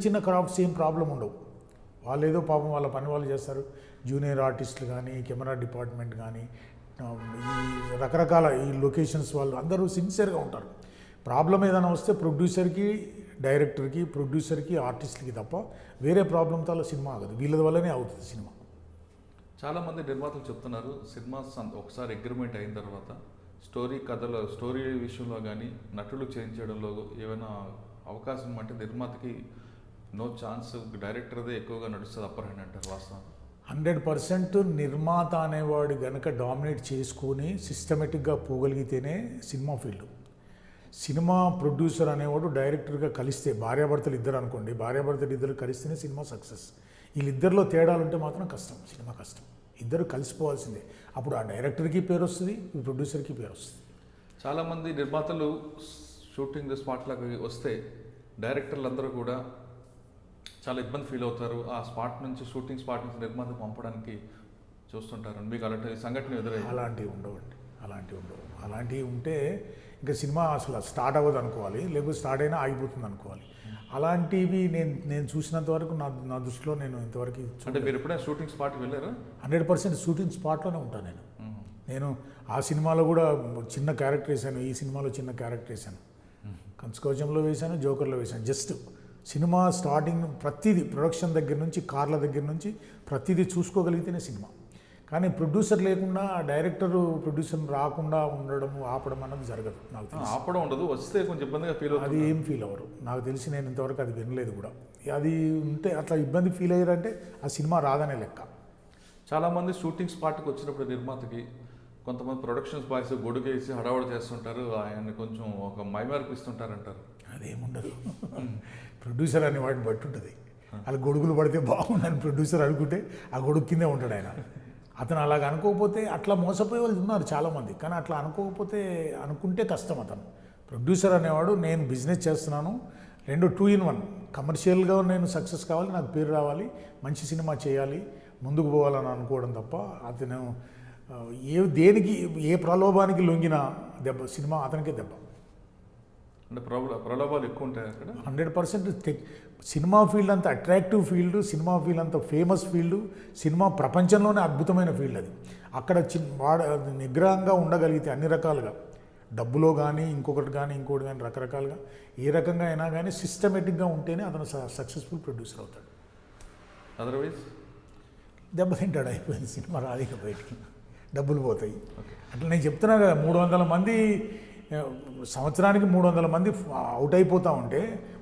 చిన్న క్రాఫ్ట్స్ ఏం ప్రాబ్లం ఉండవు. వాళ్ళు ఏదో పాపం వాళ్ళ పని వాళ్ళు చేస్తారు. జూనియర్ ఆర్టిస్టులు కానీ, కెమెరా డిపార్ట్మెంట్ కానీ, ఈ రకరకాల ఈ లొకేషన్స్ వాళ్ళు అందరూ సిన్సియర్గా ఉంటారు. ప్రాబ్లం ఏదైనా వస్తే ప్రొడ్యూసర్కి, డైరెక్టర్కి, ప్రొడ్యూసర్కి, ఆర్టిస్ట్కి తప్ప వేరే ప్రాబ్లంతో సినిమా ఆగదు. వీళ్ళ వల్లనే అవుతుంది సినిమా. చాలామంది నిర్మాతలు చెప్తున్నారు సినిమా ఒకసారి అగ్రిమెంట్ అయిన తర్వాత స్టోరీ విషయంలో కానీ నటులు చేంజ్ చేయడంలో ఏమైనా అవకాశం అంటే నిర్మాతకి నో ఛాన్స్, డైరెక్టర్దే ఎక్కువగా నడుస్తుంది అప్పర్ హ్యాండ్ అంటారు. వాస్తవం 100% నిర్మాత అనేవాడు కనుక డామినేట్ చేసుకొని సిస్టమేటిక్గా పోగలిగితేనే సినిమా ఫీల్డ్. సినిమా ప్రొడ్యూసర్ అనేవాడు డైరెక్టర్గా కలిస్తే, భార్యాభర్తలు ఇద్దరు అనుకోండి, భార్యాభర్తలు ఇద్దరు కలిస్తేనే సినిమా సక్సెస్. వీళ్ళిద్దరిలో తేడాలు ఉంటే మాత్రం కష్టం, సినిమా కష్టం. ఇద్దరు కలిసిపోవాల్సిందే. అప్పుడు ఆ డైరెక్టర్కి పేరు వస్తుంది, ఈ ప్రొడ్యూసర్కి పేరు వస్తుంది. చాలామంది నిర్మాతలు షూటింగ్ స్పాట్లకు వస్తే డైరెక్టర్లు అందరూ కూడా చాలా ఇబ్బంది ఫీల్ అవుతారు. ఆ స్పాట్ నుంచి షూటింగ్ స్పాట్ నుంచి నిర్మాత పంపడానికి చూస్తుంటారు. మీకు అలాంటి సంఘటన ఎదురయ్యాయి? అలాంటివి ఉండవండి. అలాంటివి ఉంటే ఇంకా సినిమా అసలు స్టార్ట్ అవ్వదు అనుకోవాలి, లేకపోతే స్టార్ట్ అయినా ఆగిపోతుంది అనుకోవాలి. అలాంటివి నేను చూసినంత వరకు నా దృష్టిలో నేను ఇంతవరకు. అంటే మీరు ఎప్పుడైనా షూటింగ్ స్పాట్కి వెళ్ళారా? 100% షూటింగ్ స్పాట్లోనే ఉంటాను నేను ఆ సినిమాలో కూడా చిన్న క్యారెక్టర్ వేశాను, ఈ సినిమాలో చిన్న క్యారెక్టర్ వేశాను, కంచుకోచంలో వేశాను, జోకర్లో వేశాను. జస్ట్ సినిమా స్టార్టింగ్ ప్రతిదీ, ప్రొడక్షన్ దగ్గర నుంచి, కార్ల దగ్గర నుంచి ప్రతిదీ చూసుకోగలిగితేనే సినిమా. కానీ ప్రొడ్యూసర్ లేకుండా ప్రొడ్యూసర్ రాకుండా ఉండడం, ఆపడం అన్నది జరగదు. నాకు తెలిసి ఆపడం ఉండదు, వస్తే కొంచెం ఇబ్బందిగా ఫీల్ అవుతుంది. అది ఏం ఫీల్ అవ్వరు నాకు తెలిసి. నేను ఇంతవరకు అది వినలేదు కూడా. అది ఉంటే అట్లా ఇబ్బంది ఫీల్ అయ్యారంటే ఆ సినిమా రాదనే లెక్క. చాలామంది షూటింగ్ స్పాట్కి వచ్చినప్పుడు నిర్మాతకి కొంతమంది ప్రొడక్షన్స్ బాయ్స్ గొడుగేసి హడావడి చేస్తుంటారు, ఆయన కొంచెం ఒక మైమర్పిస్తుంటారంటారు. అదేముండదు. ప్రొడ్యూసర్ అనే వాడిని బట్టి ఉంటుంది. అలా గొడుగులు పడితే బాగుందని ప్రొడ్యూసర్ అనుకుంటే ఆ గొడుగు కిందే ఉంటాడు ఆయన. అతను అలాగ అనుకోకపోతే అట్లా మోసపోయే వాళ్ళు ఉన్నారు చాలామంది, కానీ అట్లా అనుకోకపోతే అనుకుంటే కష్టం. అతను ప్రొడ్యూసర్ అనేవాడు నేను బిజినెస్ చేస్తున్నాను, 2 in 1 కమర్షియల్గా నేను సక్సెస్ కావాలి, నాకు పేరు రావాలి, మంచి సినిమా చేయాలి, ముందుకు పోవాలని అనుకోవడం తప్ప అతను దేనికి ఏ ప్రలోభానికి లొంగిన దెబ్బ సినిమా అతనికే దెబ్బ. అంటే ప్రలోభాలు ఎక్కువ ఉంటాయి అక్కడ. 100% సినిమా ఫీల్డ్ అంత అట్రాక్టివ్ ఫీల్డ్, సినిమా ఫీల్డ్ అంత ఫేమస్ ఫీల్డ్, సినిమా ప్రపంచంలోనే అద్భుతమైన ఫీల్డ్ అది. అక్కడ నిగ్రహంగా ఉండగలిగితే అన్ని రకాలుగా, డబ్బులో కానీ ఇంకొకటి కానీ ఇంకోటి కానీ రకరకాలుగా ఏ రకంగా అయినా కానీ సిస్టమేటిక్గా ఉంటేనే అతను సక్సెస్ఫుల్ ప్రొడ్యూసర్ అవుతాడు. అదర్వైజ్ దెబ్బతింటాడు, అయిపోయింది, సినిమా రాలేక బయటికి, డబ్బులు పోతాయి. అట్లా నేను చెప్తున్నా కదా, 300 మంది సంవత్సరానికి 300 మంది అవుట్ అయిపోతూ ఉంటే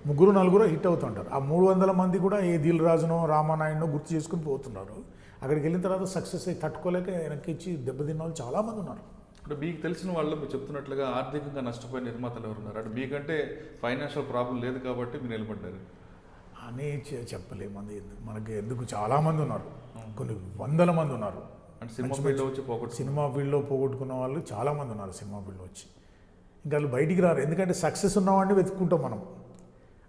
3-4 హిట్ అవుతుంటారు. ఆ 300 మంది కూడా ఏ దిల్ రాజునో రామానాయుడునో గుర్తు చేసుకుని పోతున్నారు. అక్కడికి వెళ్ళిన తర్వాత సక్సెస్ అయ్యి తట్టుకోలేక వెనక్కి ఇచ్చి దెబ్బతిన్న వాళ్ళు చాలామంది ఉన్నారు. అంటే మీకు తెలిసిన వాళ్ళు మీరు చెప్తున్నట్లుగా ఆర్థికంగా నష్టపోయిన నిర్మాతలు ఎవరున్నారు? అంటే మీకంటే ఫైనాన్షియల్ ప్రాబ్లం లేదు కాబట్టి మీరు నిలబడ్డారు అని చెప్పలేమంది. మనకి ఎందుకు చాలామంది ఉన్నారు, కొన్ని 100 మంది ఉన్నారు. అంటే సినిమా ఫీల్డ్లో వచ్చి సినిమా ఫీల్డ్లో పోగొట్టుకున్న వాళ్ళు చాలామంది ఉన్నారు. సినిమా ఫీల్డ్లో వచ్చి ఇంకా వాళ్ళు బయటికి రారు. ఎందుకంటే సక్సెస్ ఉన్నవాడిని వెతుక్కుంటాం మనం.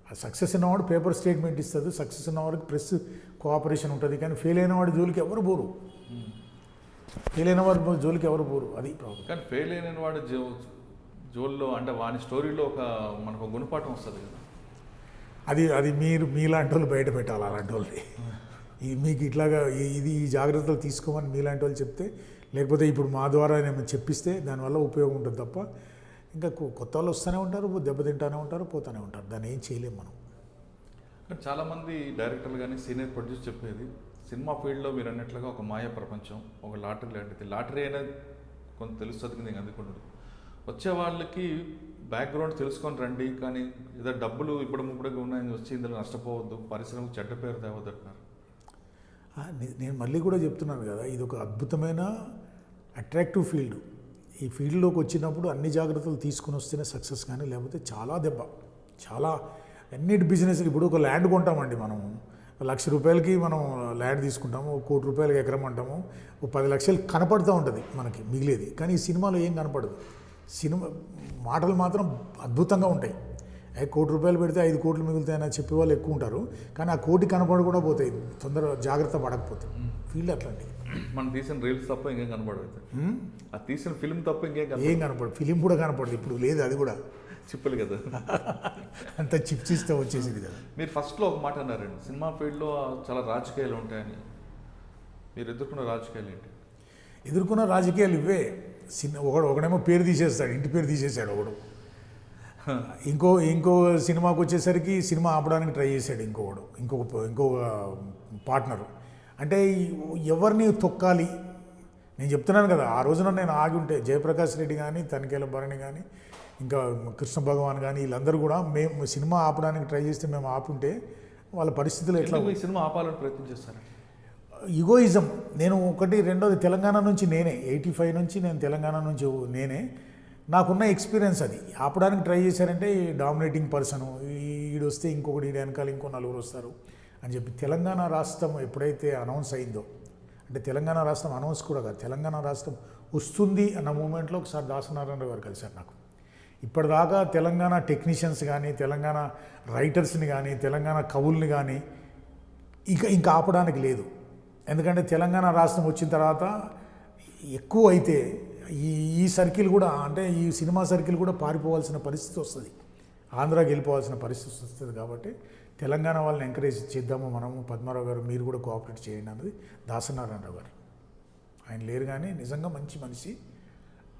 ఆ సక్సెస్ ఉన్నవాడు పేపర్ స్టేట్మెంట్ ఇస్తుంది, సక్సెస్ ఉన్నవాడికి ప్రెస్ కోఆపరేషన్ ఉంటుంది. కానీ ఫెయిల్ అయిన వాడి జోలికి ఎవరు పోరు, ఫెయిల్ అయిన వాడి జోలికి ఎవరు పోరు, అది ప్రాబ్లం. కానీ ఫెయిల్ అయిన వాడు జోల్లో అంటే వాని స్టోరీలో మనకు గుణపాఠం వస్తుంది కదా. అది మీరు మీలాంటి వాళ్ళు బయట పెట్టాలి. అలాంటి వాళ్ళని మీకు ఇట్లాగా ఈ జాగ్రత్తలు తీసుకోమని మీలాంటి వాళ్ళు చెప్తే, లేకపోతే ఇప్పుడు మా ద్వారా నేను చెప్పిస్తే దానివల్ల ఉపయోగం ఉంటుంది తప్ప ఇంకా కొత్త వాళ్ళు వస్తూనే ఉంటారు, దెబ్బతింటూనే ఉంటారు, పోతూనే ఉంటారు. దాన్ని ఏం చేయలేము మనం. చాలామంది డైరెక్టర్లు కానీ సీనియర్ ప్రొడ్యూసర్ చెప్పేది, సినిమా ఫీల్డ్లో మీరు అన్నట్లుగా ఒక మాయ ప్రపంచం, ఒక లాటరీ లాంటిది. లాటరీ అనేది కొంత తెలుస్తుంది, నేను అందుకుంటుంది. వచ్చే వాళ్ళకి బ్యాక్గ్రౌండ్ తెలుసుకొని రండి, కానీ ఏదో డబ్బులు ఇప్పుడు ఉన్నాయని వచ్చి ఇందులో నష్టపోవద్దు, పరిశ్రమకు చెడ్డ పేరు తేవద్దు అంటున్నారు. నేను మళ్ళీ కూడా చెప్తున్నాను కదా, ఇది ఒక అద్భుతమైన అట్రాక్టివ్ ఫీల్డ్. ఈ ఫీల్డ్లోకి వచ్చినప్పుడు అన్ని జాగ్రత్తలు తీసుకుని వస్తేనే సక్సెస్, కానీ లేకపోతే చాలా దెబ్బ. చాలా అన్నిటి బిజినెస్. ఇప్పుడు ఒక ల్యాండ్ కొంటామండి మనం, ₹1,00,000 మనం ల్యాండ్ తీసుకుంటాము, ₹1,00,00,000 ఎకరం అంటాము, 10 లక్షలు కనపడుతూ ఉంటుంది మనకి మిగిలేది. కానీ ఈ సినిమాలో ఏం కనపడదు. సినిమా మాటలు మాత్రం అద్భుతంగా ఉంటాయి. ₹1,00,00,000 పెడితే 5 కోట్లు మిగులుతాయని చెప్పే వాళ్ళు ఎక్కువ ఉంటారు, కానీ ఆ కోటి కనపడకుండా పోతాయి తొందరగా జాగ్రత్త పడకపోతే. ఫీల్డ్ అట్లాంటిది. మనం తీసిన రీల్స్ తప్ప ఇంకేం కనపడదు, ఆ తీసిన ఫిలిం తప్ప ఏం కనపడదు. ఫిలిం కూడా కనపడదు, ఇప్పుడు లేదు, అది కూడా చిప్పులు కదా, అంత చిప్స్ ఇస్తే వచ్చేసింది కదా. మీరు ఫస్ట్లో ఒక మాట అన్నారండి, సినిమా ఫీల్డ్లో చాలా రాజకీయాలు ఉంటాయని. మీరు ఎదుర్కొన్న రాజకీయాలు ఏంటి? ఎదుర్కొన్న రాజకీయాలు ఇవే. ఒకడేమో పేరు తీసేస్తాడు, ఇంటి పేరు తీసేసాడు ఒకడు. ఇంకో సినిమాకి వచ్చేసరికి సినిమా ఆపడానికి ట్రై చేశాడు ఇంకొక పార్ట్నరు. అంటే ఎవరిని తొక్కాలి? నేను చెప్తున్నాను కదా, ఆ రోజున నేను ఆగి ఉంటే జయప్రకాష్ రెడ్డి కానీ, తనిఖీల భరణి కానీ, ఇంకా కృష్ణ భగవాన్ కానీ, వీళ్ళందరూ కూడా మేము సినిమా ఆపడానికి ట్రై చేస్తే మేము ఆపుంటే వాళ్ళ పరిస్థితులు ఎట్లా? సినిమా ఆపాలని ప్రయత్నం చేస్తారు. ఈగోయిజం. నేను రెండోది తెలంగాణ నుంచి నేనే, 85 నుంచి నేను తెలంగాణ నుంచి నేనే. నాకున్న ఎక్స్పీరియన్స్ అది. ఆపడానికి ట్రై చేశారంటే డామినేటింగ్ పర్సను, ఈడు వస్తే ఇంకొకటి, ఈడు వెనకాల ఇంకో 4 వస్తారు అని చెప్పి. తెలంగాణ రాష్ట్రం ఎప్పుడైతే అనౌన్స్ అయిందో, అంటే తెలంగాణ రాష్ట్రం అనౌన్స్ కూడా కాదు, తెలంగాణ రాష్ట్రం వస్తుంది అన్న మూమెంట్లో ఒకసారి దాసనారాయణరావు గారు కలిశారు నాకు. ఇప్పటిదాకా తెలంగాణ టెక్నీషియన్స్ కానీ, తెలంగాణ రైటర్స్ని కానీ, తెలంగాణ కవుల్ని కానీ ఇంకా ఆపడానికి లేదు. ఎందుకంటే తెలంగాణ రాష్ట్రం వచ్చిన తర్వాత ఎక్కువ అయితే ఈ సర్కిల్ కూడా, అంటే ఈ సినిమా సర్కిల్ కూడా పారిపోవాల్సిన పరిస్థితి వస్తుంది, ఆంధ్రాకి వెళ్ళిపోవాల్సిన పరిస్థితి వస్తుంది. కాబట్టి తెలంగాణ వాళ్ళని ఎంకరేజ్ చేద్దాము మనము. పద్మారావు గారు మీరు కూడా కోఆపరేట్ చేయండి అన్నది దాసనారాయణరావు గారు. ఆయన లేరు కానీ నిజంగా మంచి మనిషి.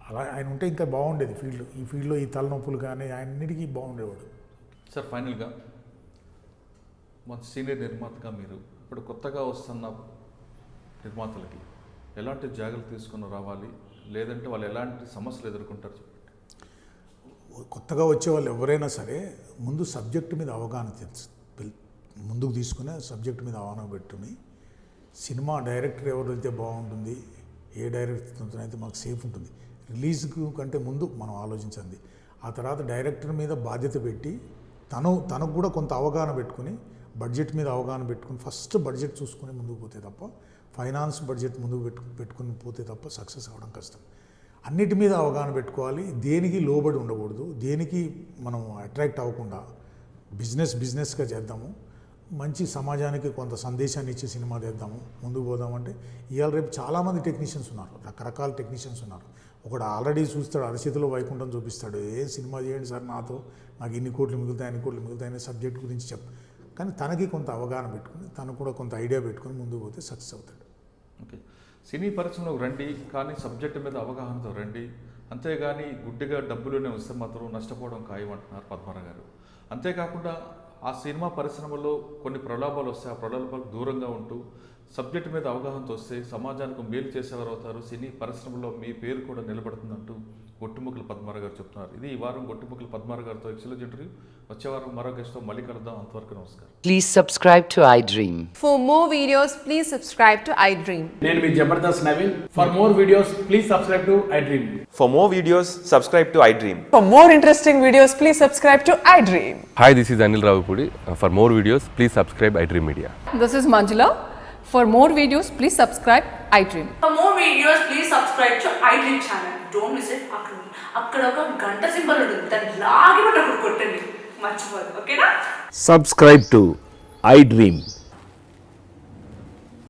అలా ఆయన ఉంటే ఇంకా బాగుండేది ఈ ఫీల్డ్లో ఈ తలనొప్పులు కానీ ఆయన్నిటికీ బాగుండేవాడు. సార్, ఫైనల్గా మన సీనియర్ నిర్మాతగా మీరు ఇప్పుడు కొత్తగా వస్తున్న నిర్మాతలకి ఎలాంటి జాగ్రత్తలు తీసుకుని రావాలి, లేదంటే వాళ్ళు ఎలాంటి సమస్యలు ఎదుర్కొంటారు చెప్పండి. కొత్తగా వచ్చే వాళ్ళు ఎవరైనా సరే ముందు సబ్జెక్టు మీద అవగాహన ముందుకు తీసుకునే సబ్జెక్టు మీద అవగాహన పెట్టుకుని, సినిమా డైరెక్టర్ ఎవరు అయితే బాగుంటుంది, ఏ డైరెక్టర్తో అయితే మాకు సేఫ్ ఉంటుంది, రిలీజ్కు కంటే ముందు మనం ఆలోచించండి. ఆ తర్వాత డైరెక్టర్ మీద బాధ్యత పెట్టి తనకు కూడా కొంత అవగాహన పెట్టుకుని, బడ్జెట్ మీద అవగాహన పెట్టుకుని, ఫస్ట్ బడ్జెట్ చూసుకుని ముందుకు పోతే తప్ప ఫైనాన్స్ బడ్జెట్ ముందుకు పెట్టుకుని పోతే తప్ప సక్సెస్ అవ్వడం కష్టం. అన్నిటి మీద అవగాహన పెట్టుకోవాలి, దేనికి లోబడి ఉండకూడదు, దేనికి మనం అట్రాక్ట్ అవ్వకుండా బిజినెస్గా చేద్దాము, మంచి సమాజానికి కొంత సందేశాన్ని ఇచ్చే సినిమా చేద్దాము, ముందుకు పోదామంటే ఇవాళ రేపు చాలామంది టెక్నీషియన్స్ ఉన్నారు, రకరకాల టెక్నీషియన్స్ ఉన్నారు. ఒకడు ఆల్రెడీ చూస్తాడు, అరచేతిలో వైకుంఠం చూపిస్తాడు, ఏ సినిమా చేయండి సార్ నాతో, నాకు ఇన్ని కోట్లు మిగులుతాయి అన్ని కోట్లు మిగులుతాయి అనే సబ్జెక్ట్ గురించి కానీ తనకి కొంత అవగాహన పెట్టుకుని తను కూడా కొంత ఐడియా పెట్టుకుని ముందుకు పోతే సక్సెస్ అవుతాడు. ఓకే, సినీ పరిశ్రమలోకి రండి కానీ సబ్జెక్టు మీద అవగాహనతో రండి, అంతేగాని గుడ్డిగా డబ్బులోనే వస్తే మాత్రం నష్టపోవడం ఖాయం అంటున్నారు పద్మారావు గారు. అంతేకాకుండా ఆ సినిమా పరిశ్రమలో కొన్ని ప్రలోభాలు వస్తే ఆ ప్రలోభాలకు దూరంగా ఉంటూ సబ్జెక్టు మీద అవగాహనతో వస్తే సమాజానికి మేలు చేసేవారు అవుతారు, సినీ పరిశ్రమలో మీ పేరు కూడా నిలబడుతుందంటూ గొట్టుముక్కల పద్మారావు గారు చెప్తున్నారు. ఇది ఈ వారం గొట్టుముక్కల పద్మారావు గారితో ఎక్సలెంట్ ఇంటర్వ్యూ. వచ్చే వారం మరో గెస్ట్తో మళ్ళీ కలుద్దాం. అంతవరకు నమస్కారం. Please subscribe to iDream. For more videos, please subscribe to iDream. నేను మీ Jabardasth Naveen. For more videos, please subscribe to iDream. For more videos, subscribe to iDream. For more interesting videos, please subscribe to iDream. Hi, this is Anil Ravipudi. For more videos, please subscribe iDream Media. This is Manjula. For more videos, please subscribe iDream. For more videos, please subscribe to iDream channel. Don't miss it. అక్కడ ఒక గంట symbol ఉంటుంది, దాన్ని లాగి పట్టి అక్కడ కొట్టండి, మర్చిపోదు. ఓకేనా? Subscribe to iDream.